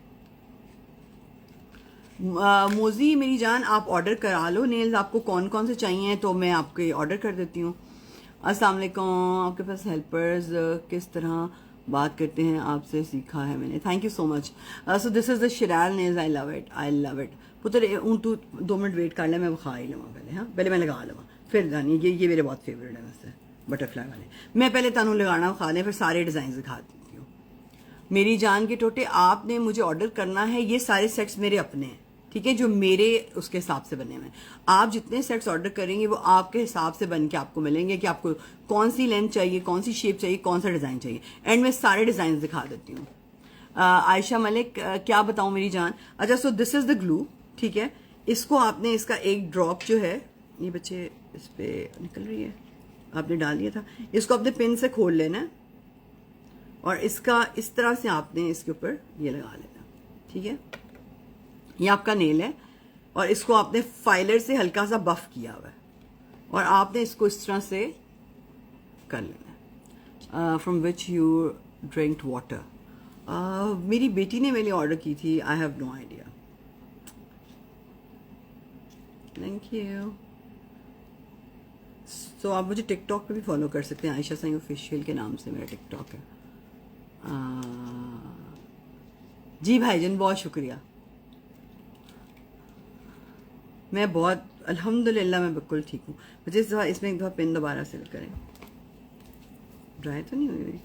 Moji मेरी जान, आप ऑर्डर करा लो नेल्स, आपको कौन कौन से चाहिए तो मैं आपके ऑर्डर कर देती हूँ। अस्सलाम वालेकुम, आपके पास हेल्पर्स किस तरह बात करते हैं आपसे सीखा है मैंने, thank you so much. So this is the Shiral nails, I love it, I love it. पुत्र तू 2 मिनट वेट कर ले, मैं वो खा ही लूँगा पहले। हाँ, पहले मैं लगा लूँगा फिर जानी। ये मेरे बहुत फेवरेट है वैसे बटरफ्लाई वाले। मैं पहले तनु लगाना खा लें, फिर सारे डिज़ाइन दिखा देती हूँ। मेरी जान के टोटे, आपने मुझे ऑर्डर करना है, ये सारे सेट्स मेरे अपने हैं, ठीक है, जो मेरे उसके हिसाब से बने हुए हैं। आप जितने सेट्स ऑर्डर करेंगे वो आपके हिसाब से बन के आपको मिलेंगे कि आपको कौन सी लेंथ चाहिए, कौन सी शेप चाहिए, कौन सा डिज़ाइन चाहिए। एंड में सारे डिज़ाइन दिखा देती हूँ। आयशा मलिक, क्या बताऊँ मेरी जान। अच्छा, सो दिस इज़ द ग्लू, ठीक है। इसको आपने, इसका एक ड्रॉप जो है, ये बच्चे इस पर निकल रही है, आपने डाल दिया था, इसको अपने पिन से खोल लेना है और इसका इस तरह से आपने इसके ऊपर ये लगा लेना, ठीक है। ये आपका नेल है और इसको आपने फाइलर से हल्का सा बफ किया हुआ है और आपने इसको इस तरह से कर लेना है। From which you drink water, मेरी बेटी ने मेरे लिए ऑर्डर की थी, I have no idea. Thank you. सो आप मुझे टिकटॉक पे भी फॉलो कर सकते हैं, आयशा साईं ऑफिशियल के नाम से मेरा टिकटॉक है। जी भाईजान, बहुत शुक्रिया। मैं बहुत अल्हम्दुलिल्लाह, मैं बिल्कुल ठीक हूँ। मुझे इसमें एक दफ़ा पिन दोबारा से करें। ड्राई तो नहीं हुई मेरी।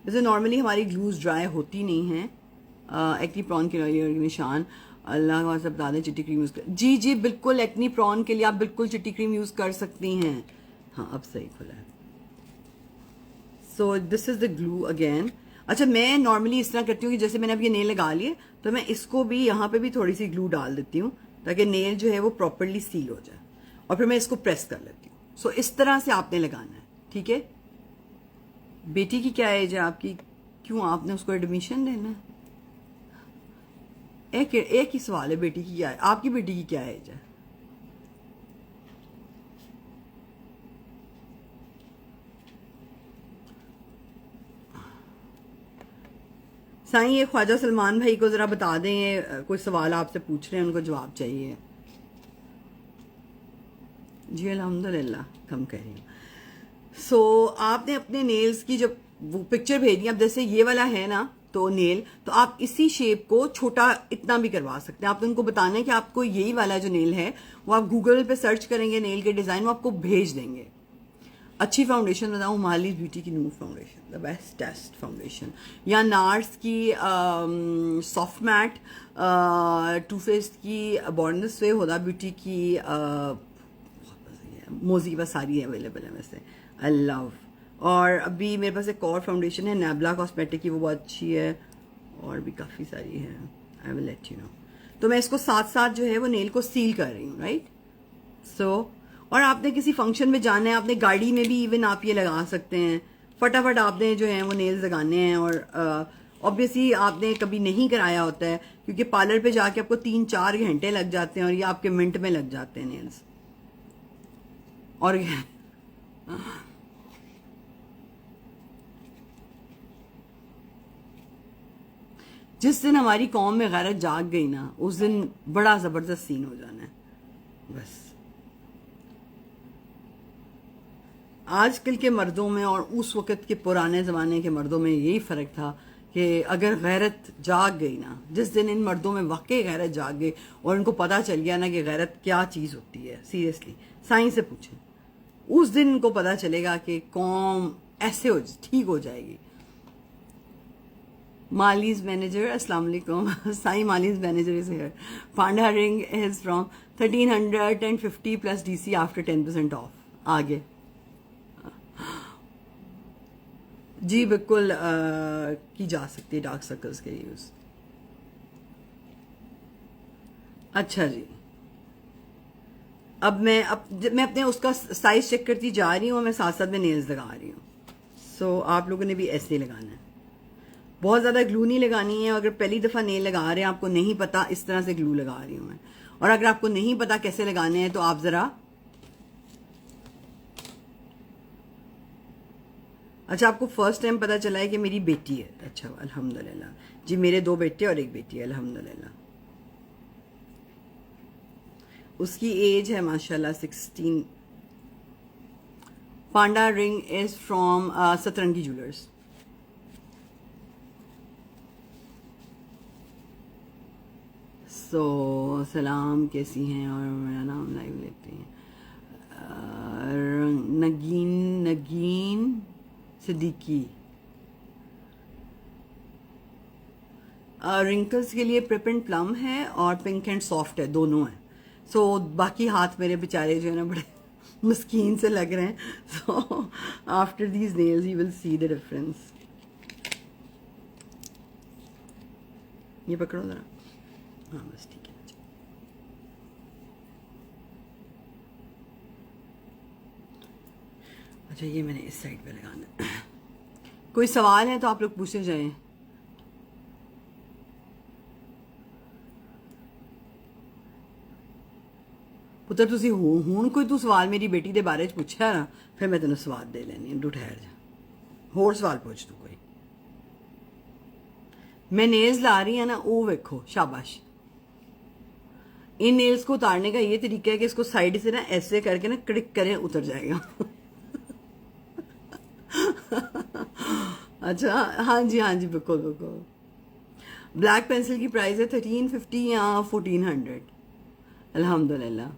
वैसे नॉर्मली हमारी ग्लूज ड्राई होती नहीं हैं। एक्नी प्रॉन के लिए निशान, अल्लाह का सब बता दें, चिट्टी क्रीम यूज़ कर। जी जी बिल्कुल, एक्नी प्रॉन के लिए आप बिल्कुल चिट्टी क्रीम यूज़ कर सकती हैं। हाँ, अब सही खुला है। सो this is the glue again. अच्छा, मैं नॉर्मली इस तरह करती हूँ कि जैसे मैंने अब ये नेल लगा लिए तो मैं इसको भी यहाँ पे भी थोड़ी सी ग्लू डाल देती हूँ ताकि नेल जो है वो प्रॉपरली सील हो जाए और फिर मैं इसको प्रेस कर लेती हूँ। सो इस तरह से आपने लगाना है, ठीक है। बेटी की क्या एज है आपकी? क्यों आपने उसको एडमिशन देना है? एक ही सवाल है, बेटी की क्या है, आपकी बेटी की क्या एज है? साईं, ये ख्वाजा सलमान भाई को जरा बता दें, ये कोई सवाल आपसे पूछ रहे हैं, उनको जवाब चाहिए। जी अल्हम्दुलिल्लाह, कम कर रही हूँ। सो आपने अपने नेल्स की जब वो पिक्चर भेजी, अब जैसे ये वाला है ना तो नेल, तो आप इसी शेप को छोटा इतना भी करवा सकते हैं। आपने उनको बताना है कि आपको यही वाला जो नेल है वो आप गूगल पे सर्च करेंगे, नेल के डिज़ाइन वो आपको भेज देंगे। अच्छी फाउंडेशन बताऊँ, मालीज ब्यूटी की Noor foundation, the best test foundation, या नार्स की सॉफ्ट मैट, टू फेस्ड की born this way, Huda beauty की मोजी के पास सारी अवेलेबल है वैसे, आई लव। और अभी मेरे पास एक और फाउंडेशन है नैबला कॉस्मेटिक की, वो बहुत अच्छी है, और भी काफ़ी सारी है, I will let you know. तो मैं इसको साथ साथ जो है वो नेल को सील कर रही हूँ, राइट। सो और आपने किसी फंक्शन में जाना है, आपने गाड़ी में भी इवन आप ये लगा सकते हैं, फटाफट आपने जो है वो नेल्स लगाने हैं। और ऑब्वियसली आपने कभी नहीं कराया होता है क्योंकि पार्लर पे जाके आपको 3-4 घंटे लग जाते हैं और ये आपके मिनट में लग जाते हैं नेल्स। और जिस दिन हमारी कौम में गैरत जाग गई ना, उस दिन बड़ा जबरदस्त सीन हो जाना है बस। आजकल के मर्दों में और उस वक़्त के पुराने ज़माने के मर्दों में यही फ़र्क था कि अगर गैरत जाग गई ना, जिस दिन इन मर्दों में वाकई गैरत जाग गई और इनको पता चल गया ना कि गैरत क्या चीज़ होती है, सीरियसली साइंस से पूछें, उस दिन इनको पता चलेगा कि कौम ऐसे ठीक हो जाएगी। मालीज मैनेजर, अस्सलाम वालेकुम। Sai Malees manager is here. Panda ring is from 1350 plus DC after 10% off. आगे जी बिल्कुल की जा सकती है डार्क सर्कल्स के यूज। अच्छा जी, अब मैं अपने उसका साइज चेक करती जा रही हूँ, मैं साथ साथ में नेल्स लगा रही हूँ। सो आप लोगों ने भी ऐसे ही लगाना है, बहुत ज़्यादा ग्लू नहीं लगानी है। अगर पहली दफ़ा नेल लगा रहे हैं, आपको नहीं पता, इस तरह से ग्लू लगा रही हूँ मैं। और अगर आपको नहीं पता कैसे लगाने हैं तो आप ज़रा, अच्छा आपको फर्स्ट टाइम पता चला है कि मेरी बेटी है? अच्छा अल्हम्दुलिल्लाह जी, मेरे 2 बेटे और 1 बेटी है अल्हम्दुलिल्लाह। उसकी एज है माशाल्लाह 16। पांडा रिंग इज फ्रॉम सतरंगी ज्वेलर्स। सो सलाम, कैसी हैं? और मेरा नाम लाइव लेते हैं। नगीन सिद्दीकी। रिंकल्स के लिए प्रिप एंड प्लम है और पिंक एंड सॉफ्ट है, दोनों है। सो बाकी हाथ मेरे बेचारे जो है ना बड़े मस्कीन से लग रहे हैं। So after these nails you will see the difference. ये पकड़ो जरा, हाँ बस ठीक है। अच्छा ये मैंने इस साइड पे लगाना है। कोई सवाल है तो आप लोग पूछे जाएं। पुत्र तुसी हुण कोई तू सवाल मेरी बेटी दे बारे च पुछया ना, फिर मैं तेन सवाल दे लैनी। तू ठहर जा, होर सवाल पूछ तू कोई। मैं नेल्स ला रही है ना, वो वेखो, शाबाश। इन नेल्स को उतारने का ये तरीका है कि इसको साइड से ना ऐसे करके ना क्लिक करें, उतर जाएगा। अच्छा हाँ जी बिल्कुल बिल्कुल। ब्लैक पेंसिल की प्राइस है 1350 या 1400 अल्हम्दुलिल्लाह।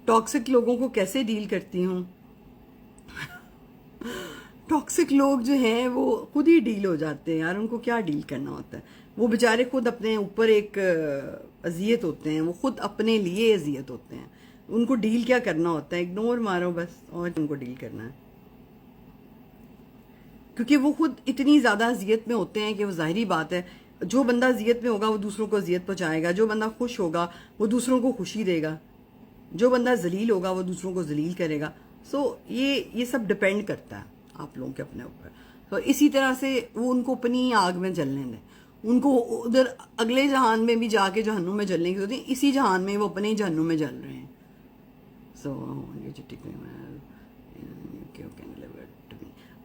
टॉक्सिक लोगों को कैसे डील करती हूँ? टॉक्सिक लोग जो हैं वो खुद ही डील हो जाते हैं यार, उनको क्या डील करना होता है। वो बेचारे खुद अपने ऊपर एक अजियत होते हैं, वो खुद अपने लिए अजियत होते हैं। उनको डील क्या करना होता है, इग्नोर मारो बस, और उनको डील करना है। क्योंकि वो खुद इतनी ज़्यादा अजियत में होते हैं कि वो जाहिरी बात है, जो बंदा अजियत में होगा वो दूसरों को अजियत पहुँचाएगा, जो बंदा खुश होगा वो दूसरों को खुशी देगा, जो बंदा जलील होगा वो दूसरों को जलील करेगा। सो ये सब डिपेंड करता है आप लोगों के अपने ऊपर। तो इसी तरह से वो उनको अपनी आग में जलने दें, उनको उधर अगले जहान में भी जाके जहन्नुम में जलने की जरूरत नहीं, इसी जहान में वो अपने ही जहन्नुम में जल रहे हैं। सो ये चिट्ठी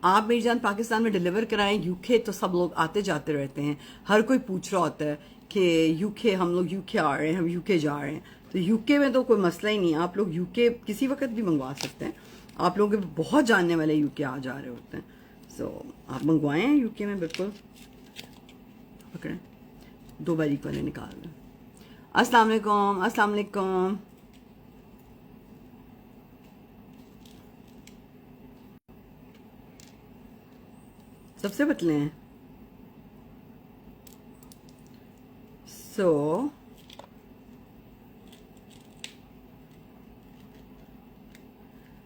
आप मेरी जान पाकिस्तान में डिलीवर कराएं। यूके तो सब लोग आते जाते रहते हैं, हर कोई पूछ रहा होता है कि यूके, हम लोग यूके आ रहे हैं, हम यूके जा रहे हैं। तो यूके में तो कोई मसला ही नहीं है, आप लोग यूके किसी वक्त भी मंगवा सकते हैं। आप लोगों के बहुत जानने वाले यूके आ जा रहे होते हैं। सो आप मंगवाएं हैं यूके में, बिल्कुल पकड़ें, 2 बारीक वाले निकाल दें। अस्सलाम वालेकुम, अस्सलाम वालेकुम। सबसे पतले हैं। सो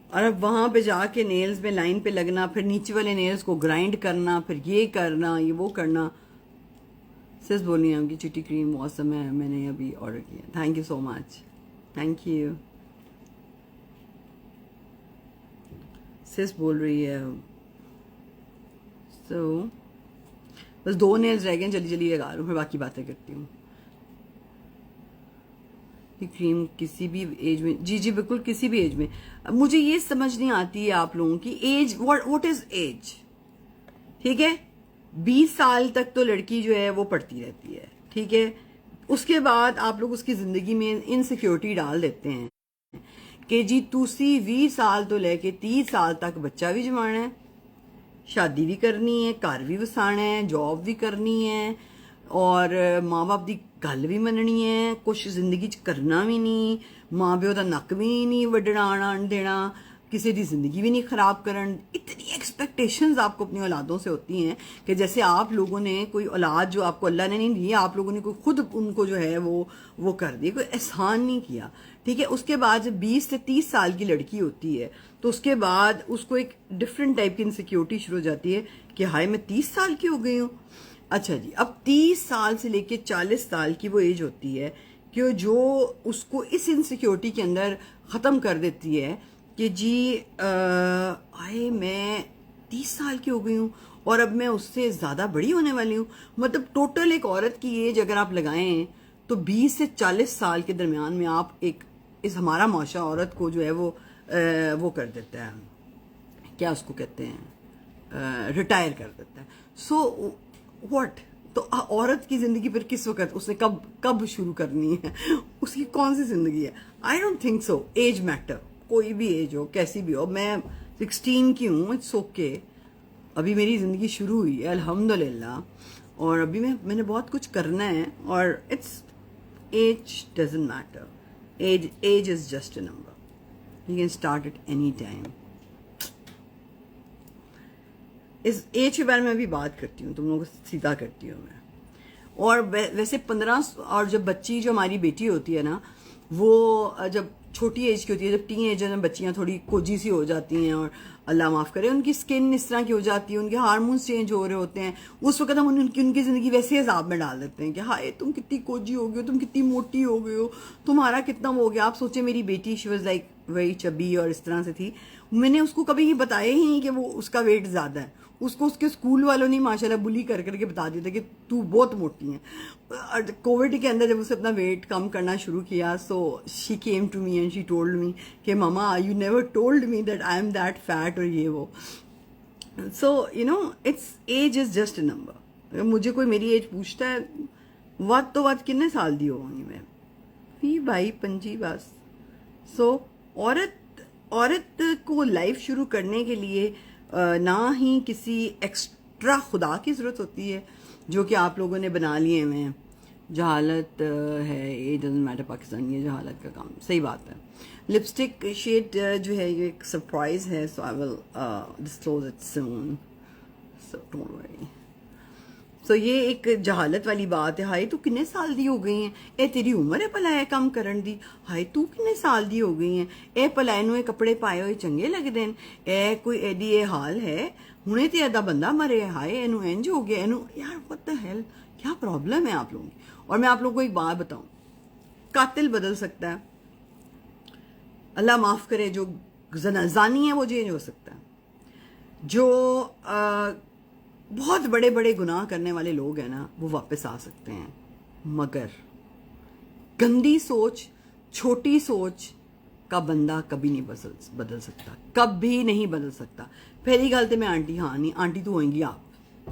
और अब वहां पे जाके नेल्स में लाइन पे लगना, फिर नीचे वाले नेल्स को ग्राइंड करना, फिर ये करना, ये वो करना। सिस बोल रही है आपकी चिट्टी क्रीम मौसम है, मैंने अभी ऑर्डर किया। Thank you so much, thank you. Sis बोल रही है। सो बस 2 नेल्स रह गए, जल्दी जल्दी लगा लूँ, फिर बाकी बातें करती हूँ। क्रीम किसी भी एज में, जी बिल्कुल किसी भी एज में। मुझे ये समझ नहीं आती है आप लोगों की एज, व्हाट इज एज? ठीक है, 20 साल तक तो लड़की जो है वो पढ़ती रहती है, ठीक है। उसके बाद आप लोग उसकी जिंदगी में इनसिक्योरिटी डाल देते हैं कि जी तुसी 20 साल तो लेके 30 साल तक बच्चा भी जमाना है, शादी भी करनी है, घर भी वसाना है, जॉब भी करनी है, और माँ बाप की गल भी मननी है, कुछ जिंदगी च करना भी नहीं, माँ प्यो का नक भी नहीं वड्डना आन देना, किसी की जिंदगी भी नहीं खराब करन। इतनी एक्सपेक्टेशंस आपको अपनी औलादों से होती हैं कि जैसे आप लोगों ने कोई औलाद जो आपको अल्लाह ने नहीं दी, आप लोगों ने कोई खुद उनको जो है वो कर दिया, कोई एहसान नहीं किया, ठीक है। उसके बाद जब 20 से 30 साल की लड़की होती है तो उसके बाद उसको एक डिफरेंट टाइप की इनसिक्योरिटी शुरू हो जाती है कि हाय मैं 30 साल की हो गई हूँ। अच्छा जी, अब 30 साल से लेके 40 साल की वो एज होती है कि जो उसको इस इनसिक्योरिटी के अंदर ख़त्म कर देती है कि जी आए मैं 30 साल की हो गई हूँ और अब मैं उससे ज़्यादा बड़ी होने वाली हूँ। मतलब टोटल एक औरत की एज अगर आप लगाएं तो 20 से 40 साल के दरमियान में आप एक इस हमारा माशा औरत को जो है वो कर देता है, क्या उसको कहते हैं, रिटायर कर देता है। सो व्हाट, तो औरत की जिंदगी फिर किस वक्त उसने कब शुरू करनी है, उसकी कौन सी जिंदगी है? I don't think so age matter, कोई भी एज हो, कैसी भी हो। मैं 16 की हूँ, इट्स ओके, अभी मेरी जिंदगी शुरू हुई है अल्हम्दुलिल्लाह, और अभी मैंने बहुत कुछ करना है, और it's age doesn't matter, age is just a number, you can start at any time. इस एज के बारे में अभी बात करती हूँ, तुम लोगों को सीधा करती हूँ मैं। और वैसे 15 और जब बच्ची जो हमारी बेटी होती है ना, वो जब छोटी एज की होती है, जब टीन एज में बच्चियाँ थोड़ी कोजी सी हो जाती हैं और अल्लाह माफ़ करे उनकी स्किन इस तरह की हो जाती है, उनके हार्मोन्स चेंज हो रहे होते हैं, उस वक्त हम उनकी ज़िंदगी वैसे हिसाब में डाल देते हैं कि हाय तुम कितनी कोजी हो गई हो, तुम कितनी मोटी हो गई हो, तुम्हारा कितना हो गया। आप सोचे मेरी बेटी she was like very chubby और इस तरह से थी। मैंने उसको कभी ये बताया ही नहीं कि वो उसका वेट ज़्यादा है। उसको उसके स्कूल वालों ने माशाल्लाह बुली कर करके बता दिया था कि तू बहुत मोटी है। कोविड के अंदर जब उसे अपना वेट कम करना शुरू किया, so she came to me and she told me कि mama you never told me that I am that fat और ये वो। So you know it's age is just a number. मुझे कोई मेरी एज पूछता है वध तो वध कितने साल दी होगी मैं, 20-25 बस। सो औरत को लाइफ शुरू करने के लिए ना ही किसी एक्स्ट्रा खुदा की ज़रूरत होती है जो कि आप लोगों ने बना लिए हुए हैं। जहालत है, ये डजंट मैटर पाकिस्तान, ये जहालत का काम, सही बात है। लिपस्टिक शेड जो है ये एक सरप्राइज है, so I will disclose it soon, so don't worry. So ये एक जहालत वाली बात है। हाय तू कितने साल दी हो गई हैं, ए तेरी उम्र है भला काम करन दी, हाय तू कितने साल दी हो गई हैं, ए भला इनू कपड़े पाए हुए चंगे लगदे न, ए कोई एडी ये हाल है, हुणे ते अदा बंदा मरे, हाय इनू इंज हो गया, इनू यार व्हाट द हेल, क्या प्रॉब्लम है आप लोगों की। और मैं आप लोगों को एक बात बताऊं, कातिल बदल सकता है, अल्लाह माफ करे, जो जानी है वो चेंज हो सकता है, जो बहुत बड़े बड़े गुनाह करने वाले लोग हैं ना वो वापस आ सकते हैं, मगर गंदी सोच, छोटी सोच का बंदा कभी नहीं बदल सकता, कभी नहीं बदल सकता। पहली गल तो मैं आंटी हाँ नहीं, आंटी तो होएंगी आप,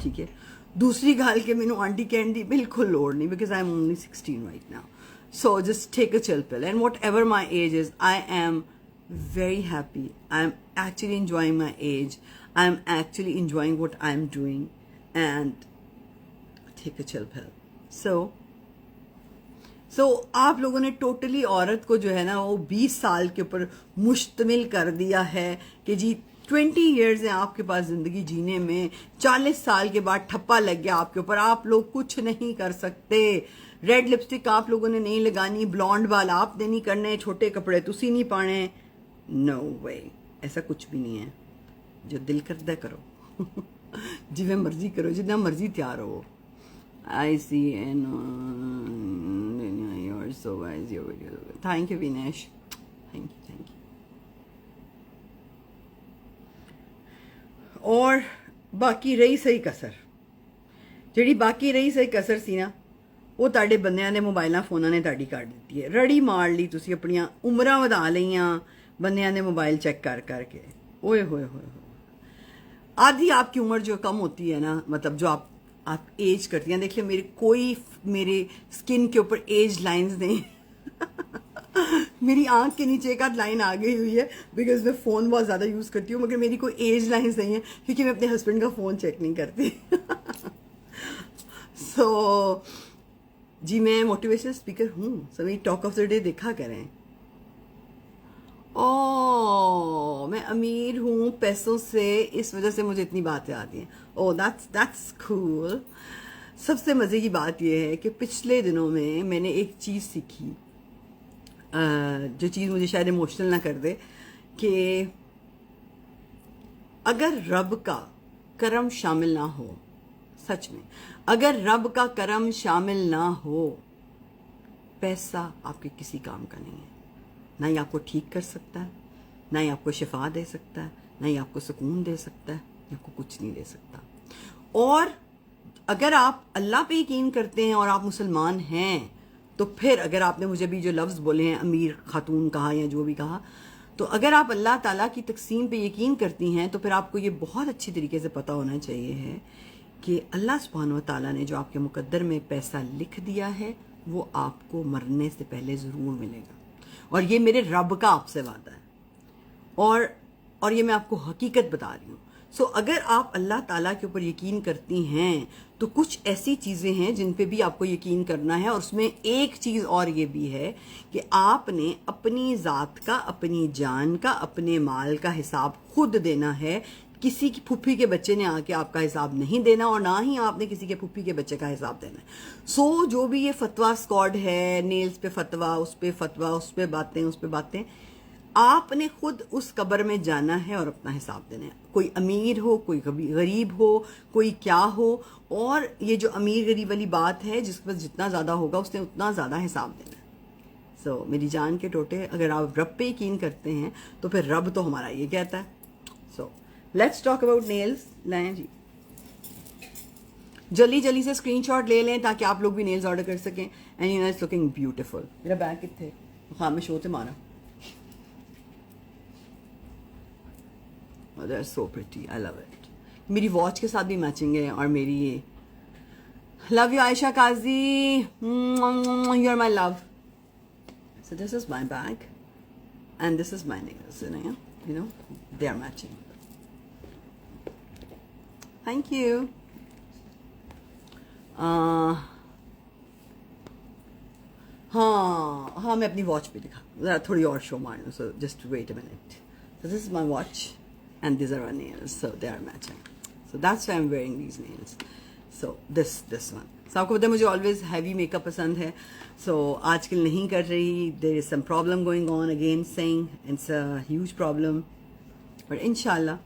ठीक है। दूसरी गल के मैनू आंटी कहने की बिल्कुल लोड़ नहीं, because I am only 16 right now. So just take a chill pill and whatever my age is, I am very happy. I'm actually enjoying my age. I'm actually enjoying what I'm doing and take a chill pill. So आप लोगों ने टोटली औरत को जो है ना वो 20 साल के ऊपर मुश्तमिल कर दिया है कि जी 20 years हैं आपके पास ज़िंदगी जीने में, 40 साल के बाद ठप्पा लग गया आपके ऊपर, आप लोग कुछ नहीं कर सकते। रेड लिपस्टिक आप लोगों ने नहीं लगानी, ब्लॉन्ड बाल आपने नहीं करने, छोटे कपड़े तुसी नहीं पाने, नो वे, ऐसा कुछ भी नहीं है। जो दिल करता करो जिवें मर्जी करो, जितना मर्जी तैयार हो। I see an your so guys your video, thank you Vinesh, thank you. और बाकी रही सही कसर, ਜਿਹੜੀ बाकी रही सही कसर सी ना, ਉਹ ਤੁਹਾਡੇ ਬੰਦਿਆਂ ਦੇ ਮੋਬਾਈਲਾਂ ਫੋਨਾਂ ਨੇ ਤੁਹਾਡੀ ਕੱਢ ਦਿੱਤੀ ਹੈ। ਰੜੀ ਮਾਰ ਲਈ ਤੁਸੀਂ, ਆਪਣੀਆਂ ਉਮਰਾਂ ਵਧਾ ਲਈਆਂ ਬੰਦਿਆਂ ਦੇ मोबाइल चेक कर करके। ओए होए होए, आधी आपकी उम्र जो कम होती है ना, मतलब जो आप एज करती हैं, देखिए मेरे स्किन के ऊपर एज लाइंस नहीं मेरी आंख के नीचे एक आध लाइन आ गई हुई है बिकॉज मैं फ़ोन बहुत ज़्यादा यूज़ करती हूँ, मगर मेरी कोई एज लाइंस नहीं है क्योंकि मैं अपने हस्बैंड का फ़ोन चेक नहीं करती सो जी मैं मोटिवेशनल स्पीकर हूँ, सभी टॉक ऑफ द डे देखा करें। ओ मैं अमीर हूँ पैसों से, इस वजह से मुझे इतनी बातें आती हैं। ओ दैट्स कूल। सबसे मज़े की बात यह है कि पिछले दिनों में मैंने एक चीज़ सीखी, जो चीज़ मुझे शायद इमोशनल ना कर दे, कि अगर रब का करम शामिल ना हो, सच में अगर रब का करम शामिल ना हो, पैसा आपके किसी काम का नहीं है। ना ही आपको ठीक कर सकता है, ना ही आपको शिफा दे सकता है, ना ही आपको सुकून दे सकता है, आपको कुछ नहीं दे सकता। और अगर आप अल्लाह पे यकीन करते हैं और आप मुसलमान हैं, तो फिर अगर आपने मुझे भी जो लफ्ज़ बोले हैं अमीर खातून कहा या जो भी कहा, तो अगर आप अल्लाह ताला की तकसीम पे यकीन करती हैं, तो फिर आपको ये बहुत अच्छी तरीके से पता होना चाहिए है कि अल्लाह सुब्हान व तआला ने जो आपके मुकद्दर में पैसा लिख दिया है वो आपको मरने से पहले ज़रूर मिलेगा। और ये मेरे रब का आपसे वादा है, और ये मैं आपको हकीकत बता रही हूँ। सो अगर आप अल्लाह ताला के ऊपर यकीन करती हैं तो कुछ ऐसी चीज़ें हैं जिन पे भी आपको यकीन करना है, और उसमें एक चीज़ और ये भी है कि आपने अपनी ज़ात का, अपनी जान का, अपने माल का हिसाब खुद देना है किसी की फुफ्फी के बच्चे ने आके आपका हिसाब नहीं देना और ना ही आपने किसी के फुफ्फी के बच्चे का हिसाब देना है। सो जो भी ये फतवा स्क्वाड है, नेल्स पे फतवा, उस पे फतवा, उस पे बातें, उस पे बातें, आपने खुद उस कब्र में जाना है और अपना हिसाब देना है। कोई अमीर हो, कोई कभी गरीब हो, कोई क्या हो। और ये जो अमीर गरीब वाली बात है, जिसके पास जितना ज़्यादा होगा उसने उतना ज़्यादा हिसाब देना है। सो मेरी जान के टोटे, अगर आप रब पे यकीन करते हैं तो फिर रब तो हमारा ये कहता है। So let's talk about nails. लाएं जी, जल्दी जल्दी से स्क्रीनशॉट ले लें ताकि आप लोग भी नेल्स ऑर्डर कर सकें। And you know it's looking beautiful. मेरा बैग कितने खामिश होते मारा। Oh, they're so pretty. I love it. मेरी वॉच के साथ भी मैचिंग है और मेरी ये love you Ayesha Kazi, you are my love. So this is my bag and this is my nails, you know, they are matching. Thank you. हाँ मैं अपनी वॉच पे दिखा ज़रा थोड़ी और शो मार लूँ. So just wait a minute. So this is my watch and these are our nails, so they are matching. So that's why I'm wearing these nails. So this one. So आपको पता है मुझे always heavy makeup पसंद है. So आजकल नहीं कर रही. There is some problem going on again, saying it's a huge problem. But इंशाल्लाह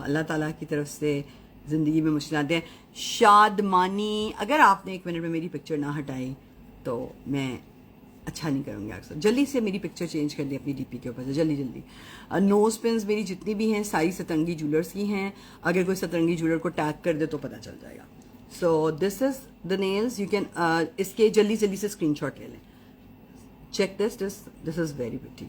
अल्लाह ताला की तरफ से ज़िंदगी में मुश्किलात हैं. शादमानी, अगर आपने 1 मिनट में मेरी पिक्चर ना हटाई तो मैं अच्छा नहीं करूँगी. अक्सर जल्दी से मेरी पिक्चर चेंज कर दी अपनी डीपी के ऊपर से, जल्दी जल्दी. नोज पिन्स मेरी जितनी भी हैं सारी सतरंगी ज्वेलर्स की हैं. अगर कोई सतरंगी ज्वेलर को टैग कर दे तो पता चल जाएगा. So this is the nails. You can इसके जल्दी जल्दी से स्क्रीनशॉट ले लें. Check this is very pretty.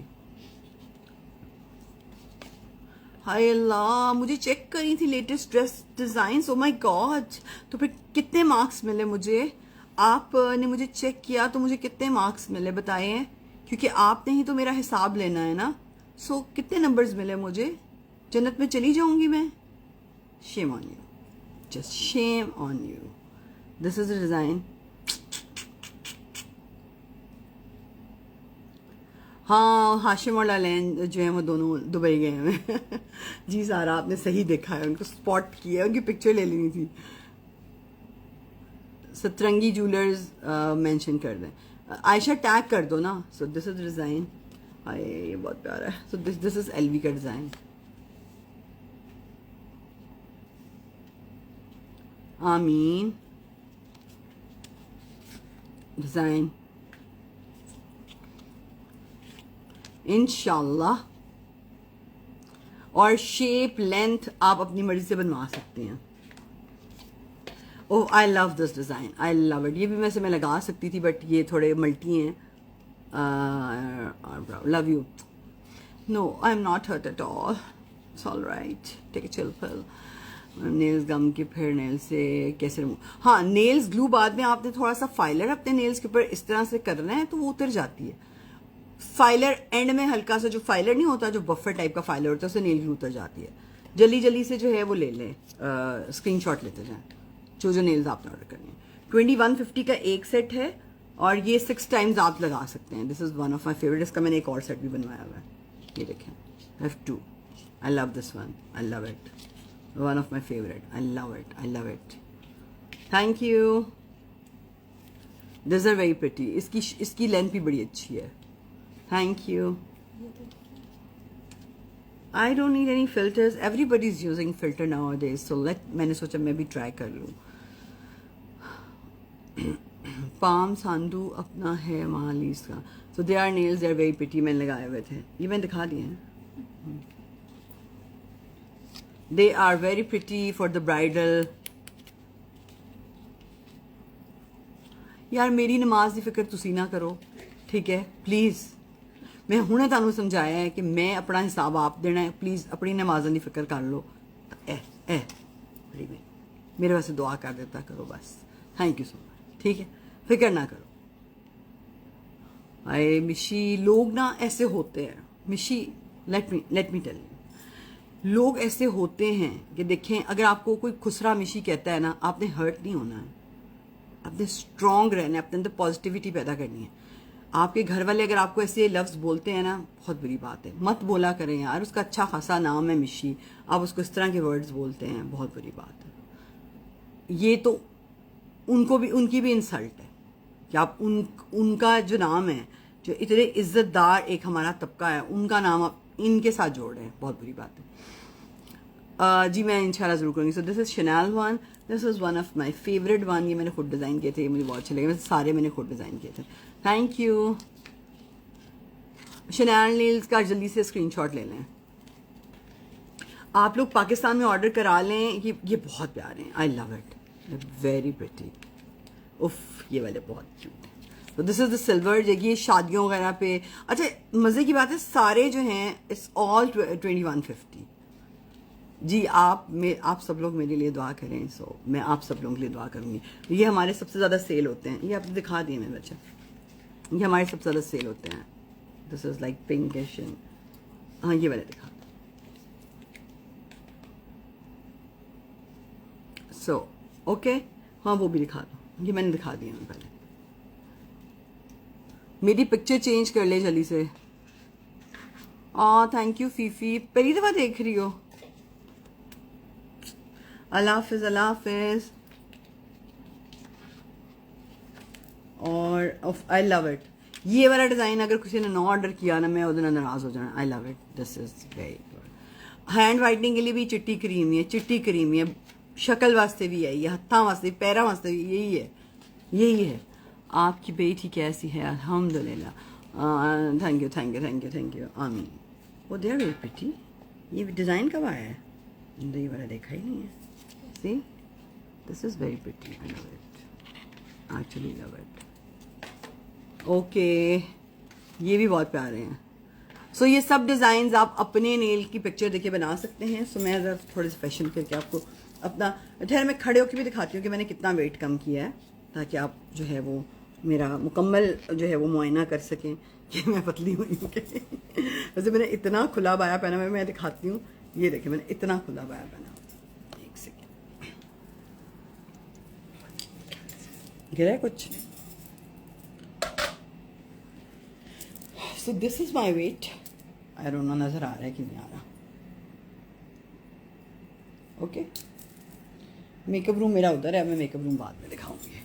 हाय अल्लाह, मुझे चेक करी थी latest dress design. Oh my god, तो फिर कितने मार्क्स मिले मुझे? आपने मुझे चेक किया तो मुझे कितने मार्क्स मिले बताए? क्योंकि आपने ही तो मेरा हिसाब लेना है ना. सो कितने नंबर्स मिले मुझे? जन्नत में चली जाऊंगी मैं. Shame on you, just shame on you. This is the design. हाँ, हाशिम और लालैन जो है वो दोनों दुबई गए हैं. जी सारा, आपने सही देखा है, उनको स्पॉट किया, उनकी पिक्चर ले लेनी थी. सतरंगी ज्वेलर्स मेंशन कर दें. आयशा टैग कर दो ना. सो दिस इज डिजाइन. ये बहुत प्यारा है. सो दिस इज एलवी का डिजाइन. आमीन डिजाइन इंशाल्लाह. और शेप लेंथ आप अपनी मर्जी से बनवा सकती हैं. Oh, I love this design, I love it. ये भी वैसे मैं लगा सकती थी बट ये थोड़े मल्टी हैं. Love you. No, I am not hurt at all. It's all right. Take a chill pill. Nails gum के फिर नेल से कैसे रिमूव. हाँ, नेल्स ग्लू बाद में आपने थोड़ा सा फाइलर अपने नेल्स के ऊपर इस तरह से करना है तो वो उतर जाती है. फाइलर एंड में हल्का सा, जो फाइलर नहीं होता, जो बफर टाइप का फाइलर होता है, उससे नेल ग्लू उतर जाती है. जल्दी जल्दी से जो है वो ले लें, स्क्रीनशॉट लेते जाएं जो नेल्स आपने ऑर्डर करनी है. 2150 का एक सेट है और ये 6 टाइम्स आप लगा सकते हैं. This is one of my favourite. इसका मैंने एक और सेट भी बनवाया हुआ है. ये देखें, I have 2. I love this one. I love it. One of my favourite. I love it. I love it. Thank you. This are very pretty. इसकी लेंथ भी बड़ी अच्छी है. Thank you. I don't need any filters. Everybody's using filter nowadays. So मैंने सोचा मैं भी ट्राई कर लूँ. पाम सांडू अपना है महालीस का. So they are nails. They are very pretty. मैंने लगाए हुए थे. ये मैंने दिखा दिए हैं. They are very pretty for the bridal. यार मेरी नमाज की फिक्र तुसी ना करो, ठीक है, प्लीज़. मैं हुणे तुहानू समझाया है कि मैं अपना हिसाब आप देना है. प्लीज़ अपनी नमाज़ों की फिक्र कर लो. मेरे वास्ते दुआ कर देता करो बस. Thank you so much. ठीक है, फिक्र ना करो. आए मिशी, लोग ना ऐसे होते हैं. मिशी, लेट मी टेल यू, लोग ऐसे होते हैं कि देखें, अगर आपको कोई खुसरा मिशी कहता है ना, आपने हर्ट नहीं होना है. आपने स्ट्रॉन्ग रहना है, अपने अंदर पॉजिटिविटी पैदा करनी है. आपके घर वाले अगर आपको ऐसे लफ्ज़ बोलते हैं ना, बहुत बुरी बात है, मत बोला करें यार। उसका अच्छा खासा नाम है मिशी, आप उसको इस तरह के वर्ड्स बोलते हैं, बहुत बुरी बात है। ये तो उनकी भी इंसल्ट है कि आप उनका जो नाम है, जो इतने इज्जतदार एक हमारा तबका है, उनका नाम आप इनके साथ जोड़ रहे हैं, बहुत बुरी बात है। जी मैं इंशाल्लाह ज़रूर करूँगी। सो this is Chanel one, this is one of my favourite one. ये मैंने खुद डिज़ाइन किए थे, ये मुझे बहुत अच्छे लगे, वैसे सारे मैंने खुद डिज़ाइन किए थे। Thank you. शनैल नील्स का जल्दी से स्क्रीनशॉट ले लें। आप लोग पाकिस्तान में ऑर्डर करा लें, ये बहुत प्यारे हैं, आई लव इट, वेरी प्रिटी। उफ, ये वाले बहुत क्यूट है। तो दिस इज द सिल्वर, ये शादियों वगैरह पे। अच्छा मज़े की बात है, सारे जो हैं इट्स ऑल 2150। जी आप सब लोग मेरे लिए दुआ करें। सो मैं आप सब लोगों के लिए दुआ करूँगी। ये हमारे सबसे ज़्यादा सेल होते हैं, ये आपने दिखा दिए मेरे बच्चे, ये हमारे सबसे ज़्यादा सेल होते हैं। This is like pinkish and, हाँ ये वाले दिखा। सो ओके, हाँ वो भी दिखा दो, ये मैंने दिखा दिया पहले। मेरी पिक्चर चेंज कर ले जल्दी से। थैंक यू फीफी, पहली दफ़ा देख रही हो। अल्लाह हाफिज़, अल्लाह हाफिज़। और आई लव इट, ये वाला डिज़ाइन अगर किसी ने ना ऑर्डर किया ना, मैं उधर नाराज़ हो जाना। आई love it, this is very good. Hand whitening के लिए भी चिट्टी क्रीम है, चिट्टी क्रीम है, शक्ल वास्ते भी है, ये हत्था वास्ते, पैरा वास्ते भी यही है। आपकी बेटी कैसी है? अल्हम्दुलिल्लाह। Thank you thank you thank you thank you, आमीन। वो देयर वेरी प्रिटी। ये डिज़ाइन कब आया है? ये वाला देखा ही नहीं है। See this is very pretty, I love it, actually love it. Okay, ये भी बहुत प्यारे हैं। सो ये सब डिज़ाइंस आप अपने नेल की पिक्चर देके बना सकते हैं। सो मैं ज़रा थोड़े से फैशन करके आपको अपना, ठहर मैं खड़े होकर भी दिखाती हूँ कि मैंने कितना वेट कम किया है, ताकि आप जो है वो मेरा मुकम्मल जो है वो मुआयना कर सकें कि मैं पतली हुई हूँ कि वैसे मैंने इतना खुला बाया पहना है। मैं दिखाती हूँ, ये देखिए मैंने इतना खुला बाया पहना। एक सेकेंड, गिरा है कुछ? सो this is my weight. I don't no नज़र आ रहा है कि नहीं आ रहा। ओके, मेकअप रूम मेरा उधर है, मैं मेकअप रूम बाद में दिखाऊंगी।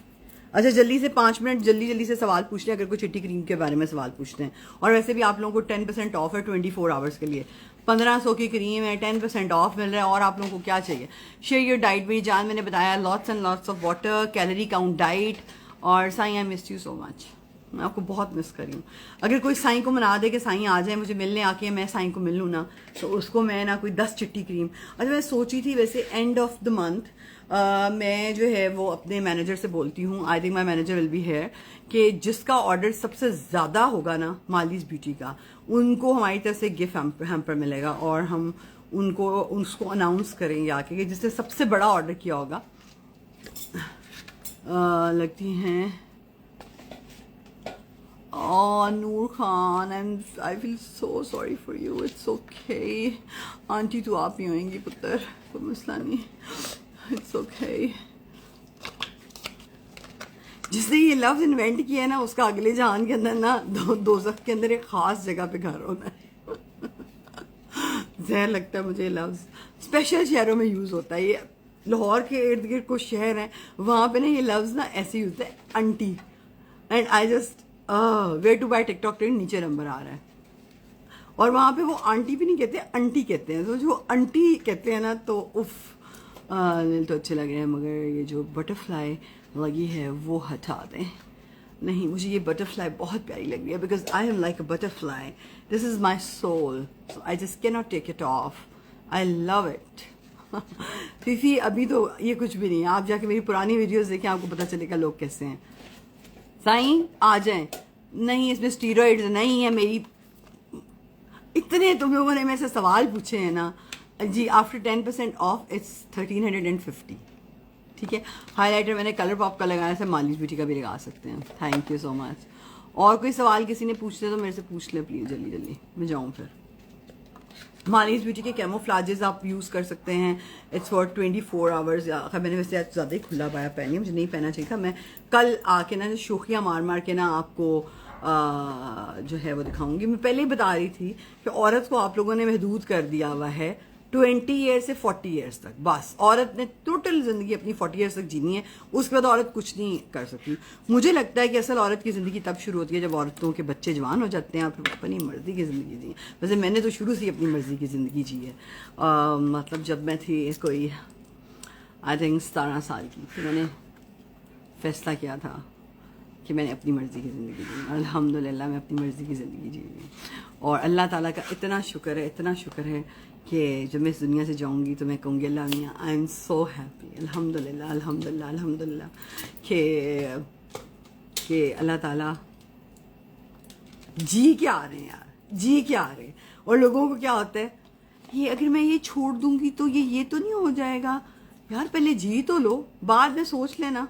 अच्छा जल्दी से 5 मिनट जल्दी से सवाल पूछ लें, अगर कोई चिट्टी क्रीम के बारे में सवाल पूछते हैं। और वैसे भी आप लोगों को 10% ऑफ है 24 आवर्स के लिए। 1500 की क्रीम है, 10% ऑफ मिल रहा है। और आप लोगों को क्या चाहिए? Share your diet. मेरी जान मैंने बताया, lots and lots of water, calorie count diet. और Sai I miss you so much, मैं आपको बहुत मिस कर रही हूँ। अगर कोई साईं को मना दे कि साईं आ जाए मुझे मिलने, आके मैं साईं को मिल लूँ ना, तो उसको मैं ना कोई 10 चिट्टी क्रीम। अच्छा मैं सोची थी वैसे एंड ऑफ द मंथ मैं जो है वो अपने मैनेजर से बोलती हूँ, I think my manager will be here, कि जिसका ऑर्डर सबसे ज़्यादा होगा ना मालीज ब्यूटी का, उनको हमारी तरफ से गिफ्ट हैम्पर मिलेगा। और हम उसको अनाउंस करेंगे आके कि जिसने सबसे बड़ा ऑर्डर किया होगा। लगती हैं Noor Khan, and I feel so sorry for you, it's okay aunty, तो आप ही होंगी पुत्र, कोई मसला नहीं, इट्स ओके। जिसने ये लफ्ज इन्वेंट किया है ना, उसका अगले जहान के अंदर ना दोज़ख के अंदर एक खास जगह पे घर होना है। जहर लगता है मुझे ये लफ्ज स्पेशल शहरों में यूज होता है। ये लाहौर के इर्द गिर्द कुछ शहर हैं, वहां पे ना ये लफ्ज ना ऐसे यूज है, aunty. And I just way to buy TikTok trend, नीचे नंबर आ रहा है। और वहां पे वो आंटी भी नहीं कहते, आंटी कहते हैं। तो जो आंटी कहते हैं ना, तो उफ तो अच्छे लग रहे हैं, मगर ये जो बटरफ्लाई लगी है वो हटा दें। नहीं, मुझे ये बटरफ्लाई बहुत प्यारी लग रही है, because I am like a butterfly, this is my soul, so I just can not take it off, I love it. Fifi अभी तो ये कुछ भी नहीं है, आप जाके मेरी पुरानी वीडियोस देखें, आपको पता चलेगा लोग कैसे हैं। साईं आ जाएं, नहीं इसमें स्टीरॉइड्स नहीं है मेरी। इतने तुम लोगों ने मेरे से सवाल पूछे हैं ना जी। आफ्टर 10% ऑफ इट्स 1350, ठीक है। हाइलाइटर मैंने कलर पॉप का लगाया था, मालिश ब्यूटी का भी लगा सकते हैं। Thank you so much. और कोई सवाल किसी ने पूछते तो मेरे से पूछ ले प्लीज़, जल्दी जल्दी मैं जाऊँ फिर। मालिश ब्यूटी के कैमोफ्लाजेस आप यूज़ कर सकते हैं, इट्स फॉर 24 आवर्स। मैंने वैसे आज ज़्यादा ही खुला पाया पहनी, मुझे नहीं पहनना चाहिए था। मैं कल आके ना शोखियाँ मार मार के ना आपको जो है वो दिखाऊंगी। मैं पहले ही बता रही थी कि औरत को आप लोगों ने महदूद कर दिया हुआ है 20 ईयर से 40 ईयर्स तक। बस औरत ने टोटल जिंदगी अपनी 40 ईयर्स तक जीनी है, उसके बाद औरत कुछ नहीं कर सकती। मुझे लगता है कि असल औरत की जिंदगी तब शुरू होती है जब औरतों के बच्चे जवान हो जाते हैं और फिर अपनी मर्जी की जिंदगी जी। वैसे मैंने तो शुरू से ही अपनी मर्जी की जिंदगी जी है। मतलब जब मैं थी कोई आई थिंक 17 साल की, फिर मैंने फैसला किया था कि मैंने अपनी मर्ज़ी की ज़िंदगी जी। अल्हम्दुलिल्लाह मैं अपनी मर्ज़ी की ज़िंदगी जी रही हूँ और अल्लाह ताला का इतना शुक्र है, इतना शुक्र है कि जब मैं इस दुनिया से जाऊँगी तो मैं कहूँगी अल्लाह मियाँ आई एम सो हैप्पी, अल्हम्दुलिल्लाह अल्हम्दुलिल्लाह अल्हम्दुलिल्लाह कि अल्लाह ताला जी के आ रहे हैं यार, जी के आ रहे हैं। और लोगों को क्या होता है, ये अगर मैं ये छोड़ दूँगी तो ये तो नहीं हो जाएगा यार, पहले जी तो लो, बाद में सोच लेना,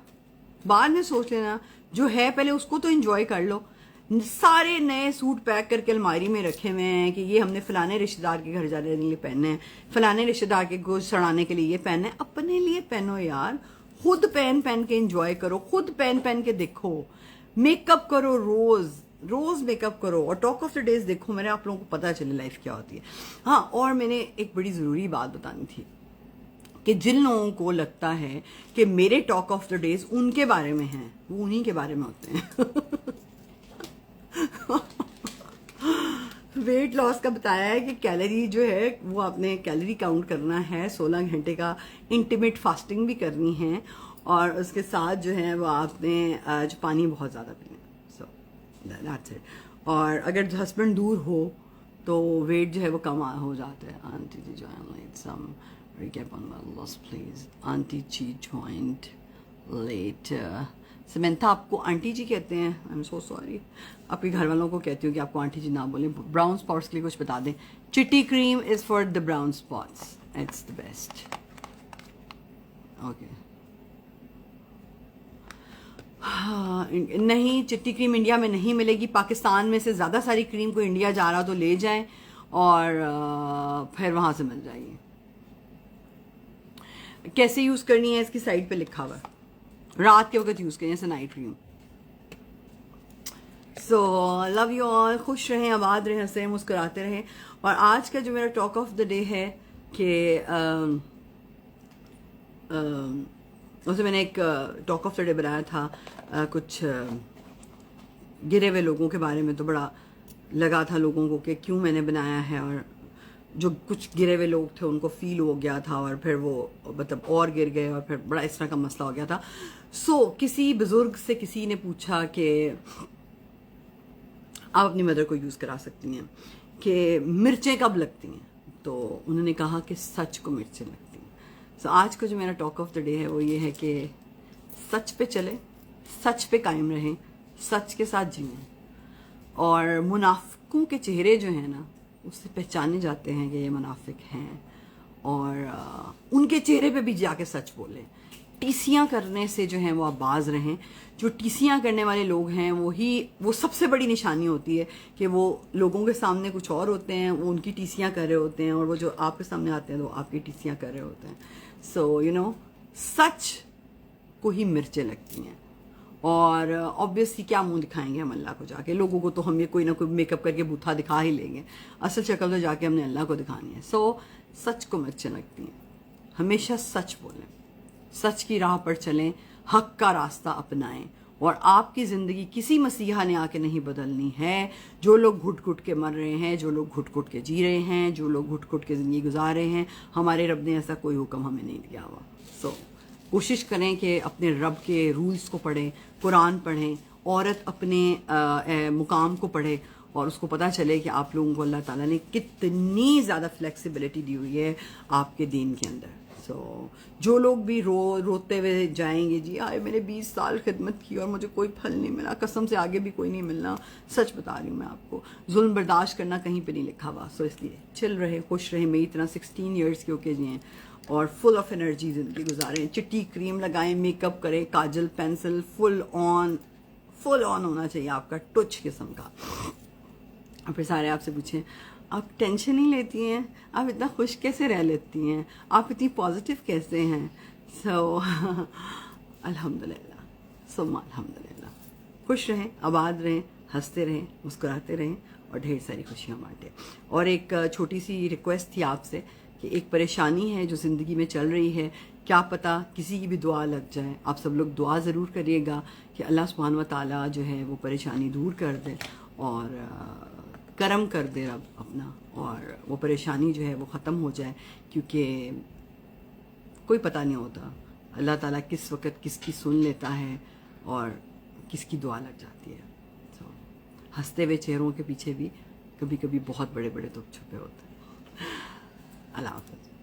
बाद में सोच लेना। जो है पहले उसको तो एंजॉय कर लो। सारे नए सूट पैक करके अलमारी में रखे हुए हैं कि ये हमने फलाने रिश्तेदार के घर जाने के लिए पहने हैं, फलाने रिश्तेदार के गोश्त सड़ाने के लिए ये पहने। अपने लिए पहनो यार, खुद पहन पहन के एंजॉय करो, खुद पहन पहन के देखो, मेकअप करो, रोज रोज मेकअप करो और टॉक ऑफ द डेज देखो, मेरे आप लोगों को पता चले लाइफ क्या होती है। हाँ, और मैंने एक बड़ी जरूरी बात बतानी थी कि जिन लोगों को लगता है कि मेरे टॉक ऑफ द डेज उनके बारे में हैं, वो उन्हीं के बारे में होते हैं। वेट लॉस का बताया है कि कैलोरी जो है वो आपने कैलोरी काउंट करना है, 16 घंटे का इंटीमेट फास्टिंग भी करनी है और उसके साथ जो है वो आपने जो पानी बहुत ज़्यादा पीना है। So that's it. और अगर हस्बैंड दूर हो तो वेट जो है वो कम हो जाता है। Aunty ji join some recap on my loss please. Aunty ji joined later. Samantha आपको आंटी जी कहते हैं, आई एम सो सॉरी। आपके घर वालों को कहती हूँ कि आपको आंटी जी ना बोलें। ब्राउन स्पॉट्स के लिए कुछ बता दें। चिट्टी cream is for the brown spots, it's the best. Okay, हाँ, नहीं चिट्टी क्रीम इंडिया में नहीं मिलेगी। पाकिस्तान में से ज़्यादा सारी क्रीम को इंडिया जा रहा तो ले जाएं और फिर वहाँ से मिल जाएगी। कैसे यूज करनी है इसकी साइड पे लिखा हुआ है, रात के वक्त यूज करें जैसे night cream. So love you all, खुश रहें, आबाद रहें, हंसे मुस्कुराते रहें। और आज का जो मेरा टॉक ऑफ द डे है कि उसे मैंने एक टॉक ऑफ द डे बनाया था कुछ गिरे हुए लोगों के बारे में। तो बड़ा लगा था लोगों को कि क्यों मैंने बनाया है, और जो कुछ गिरे हुए लोग थे उनको फील हो गया था और फिर वो मतलब और गिर गए और फिर बड़ा इस तरह का मसला हो गया था। सो किसी बुजुर्ग से किसी ने पूछा कि आप अपनी मदर को यूज़ करा सकती हैं कि मिर्चें कब लगती हैं, तो उन्होंने कहा कि सच को मिर्चें लगती हैं। सो आज का जो मेरा टॉक ऑफ द डे है वो ये है कि सच पे चले, सच पे कायम रहें, सच के साथ जिएं। और मुनाफिकों के चेहरे जो हैं ना उससे पहचाने जाते हैं कि ये मुनाफिक हैं, और उनके चेहरे पे भी जाके सच बोलें। टीसियाँ करने से जो हैं वो आप बाज रहें। जो टीसियाँ करने वाले लोग हैं वो सबसे बड़ी निशानी होती है कि वो लोगों के सामने कुछ और होते हैं, वो उनकी टीसियाँ कर रहे होते हैं, और वो जो आपके सामने आते हैं तो आपकी टीसियाँ कर रहे होते हैं। सो यू नो, सच को ही मिर्चें लगती हैं। और ऑब्वियसली क्या मुंह दिखाएंगे हम अल्लाह को जाके, लोगों को तो हम ये कोई ना कोई मेकअप करके बूथा दिखा ही लेंगे, असल शक्ल तो जाके हमने अल्लाह को दिखानी है। सो सच को मिर्चें लगती हैं। हमेशा सच बोलें, सच की राह पर चलें, हक का रास्ता अपनाएं, और आपकी ज़िंदगी किसी मसीहा ने आके नहीं बदलनी है। जो लोग घुट घुट के मर रहे हैं, जो लोग घुट घुट के जी रहे हैं, जो लोग घुट घुट के ज़िंदगी गुजार रहे हैं, हमारे रब ने ऐसा कोई हुक्म हमें नहीं दिया हुआ। सो कोशिश करें कि अपने रब के रूल्स को पढ़ें, कुरान पढ़ें, औरत अपने मुकाम को पढ़े और उसको पता चले कि आप लोगों को अल्लाह ताला ने कितनी ज़्यादा फ्लेक्सिबिलिटी दी हुई है आपके दीन के अंदर। सो जो लोग भी रोते हुए जाएंगे जी आए मैंने 20 साल खिदमत की और मुझे कोई फल नहीं मिला, कसम से आगे भी कोई नहीं मिलना, सच बता रही हूँ मैं आपको, जुल्म बर्दाश्त करना कहीं पे नहीं लिखा हुआ। सो इसलिए चिल रहे, खुश रहे, मेरी तरह 16 ईयर्स के होके जिए और फुल ऑफ एनर्जी ज़िंदगी गुजारें। चिट्टी क्रीम लगाएं, मेकअप करें, काजल पेंसिल फुल ऑन होना चाहिए आपका, टच किस्म का। और फिर सारे आपसे पूछें आप टेंशन नहीं लेती हैं, आप इतना खुश कैसे रह लेती हैं, आप इतनी पॉजिटिव कैसे हैं। सो अल्हम्दुलिल्लाह, सुम्मा अल्हम्दुलिल्लाह। खुश रहें, आबाद रहें, हंसते रहें, मुस्कुराते रहें और ढेर सारी खुशियाँ बांटें। और एक छोटी सी रिक्वेस्ट थी आपसे कि एक परेशानी है जो ज़िंदगी में चल रही है, क्या पता किसी की भी दुआ लग जाए। आप सब लोग दुआ ज़रूर करिएगा कि अल्लाह सुब्हान व तआला जो है वो परेशानी दूर कर दे और करम कर दे रब अपना, और वो परेशानी जो है वो ख़त्म हो जाए, क्योंकि कोई पता नहीं होता अल्लाह ताला किस वक़्त किसकी सुन लेता है और किसकी दुआ लग जाती है। तो हंसते हुए चेहरों के पीछे भी कभी कभी बहुत बड़े बड़े दुख छुपे होते हैं। अल्लाह हाफ़िज़।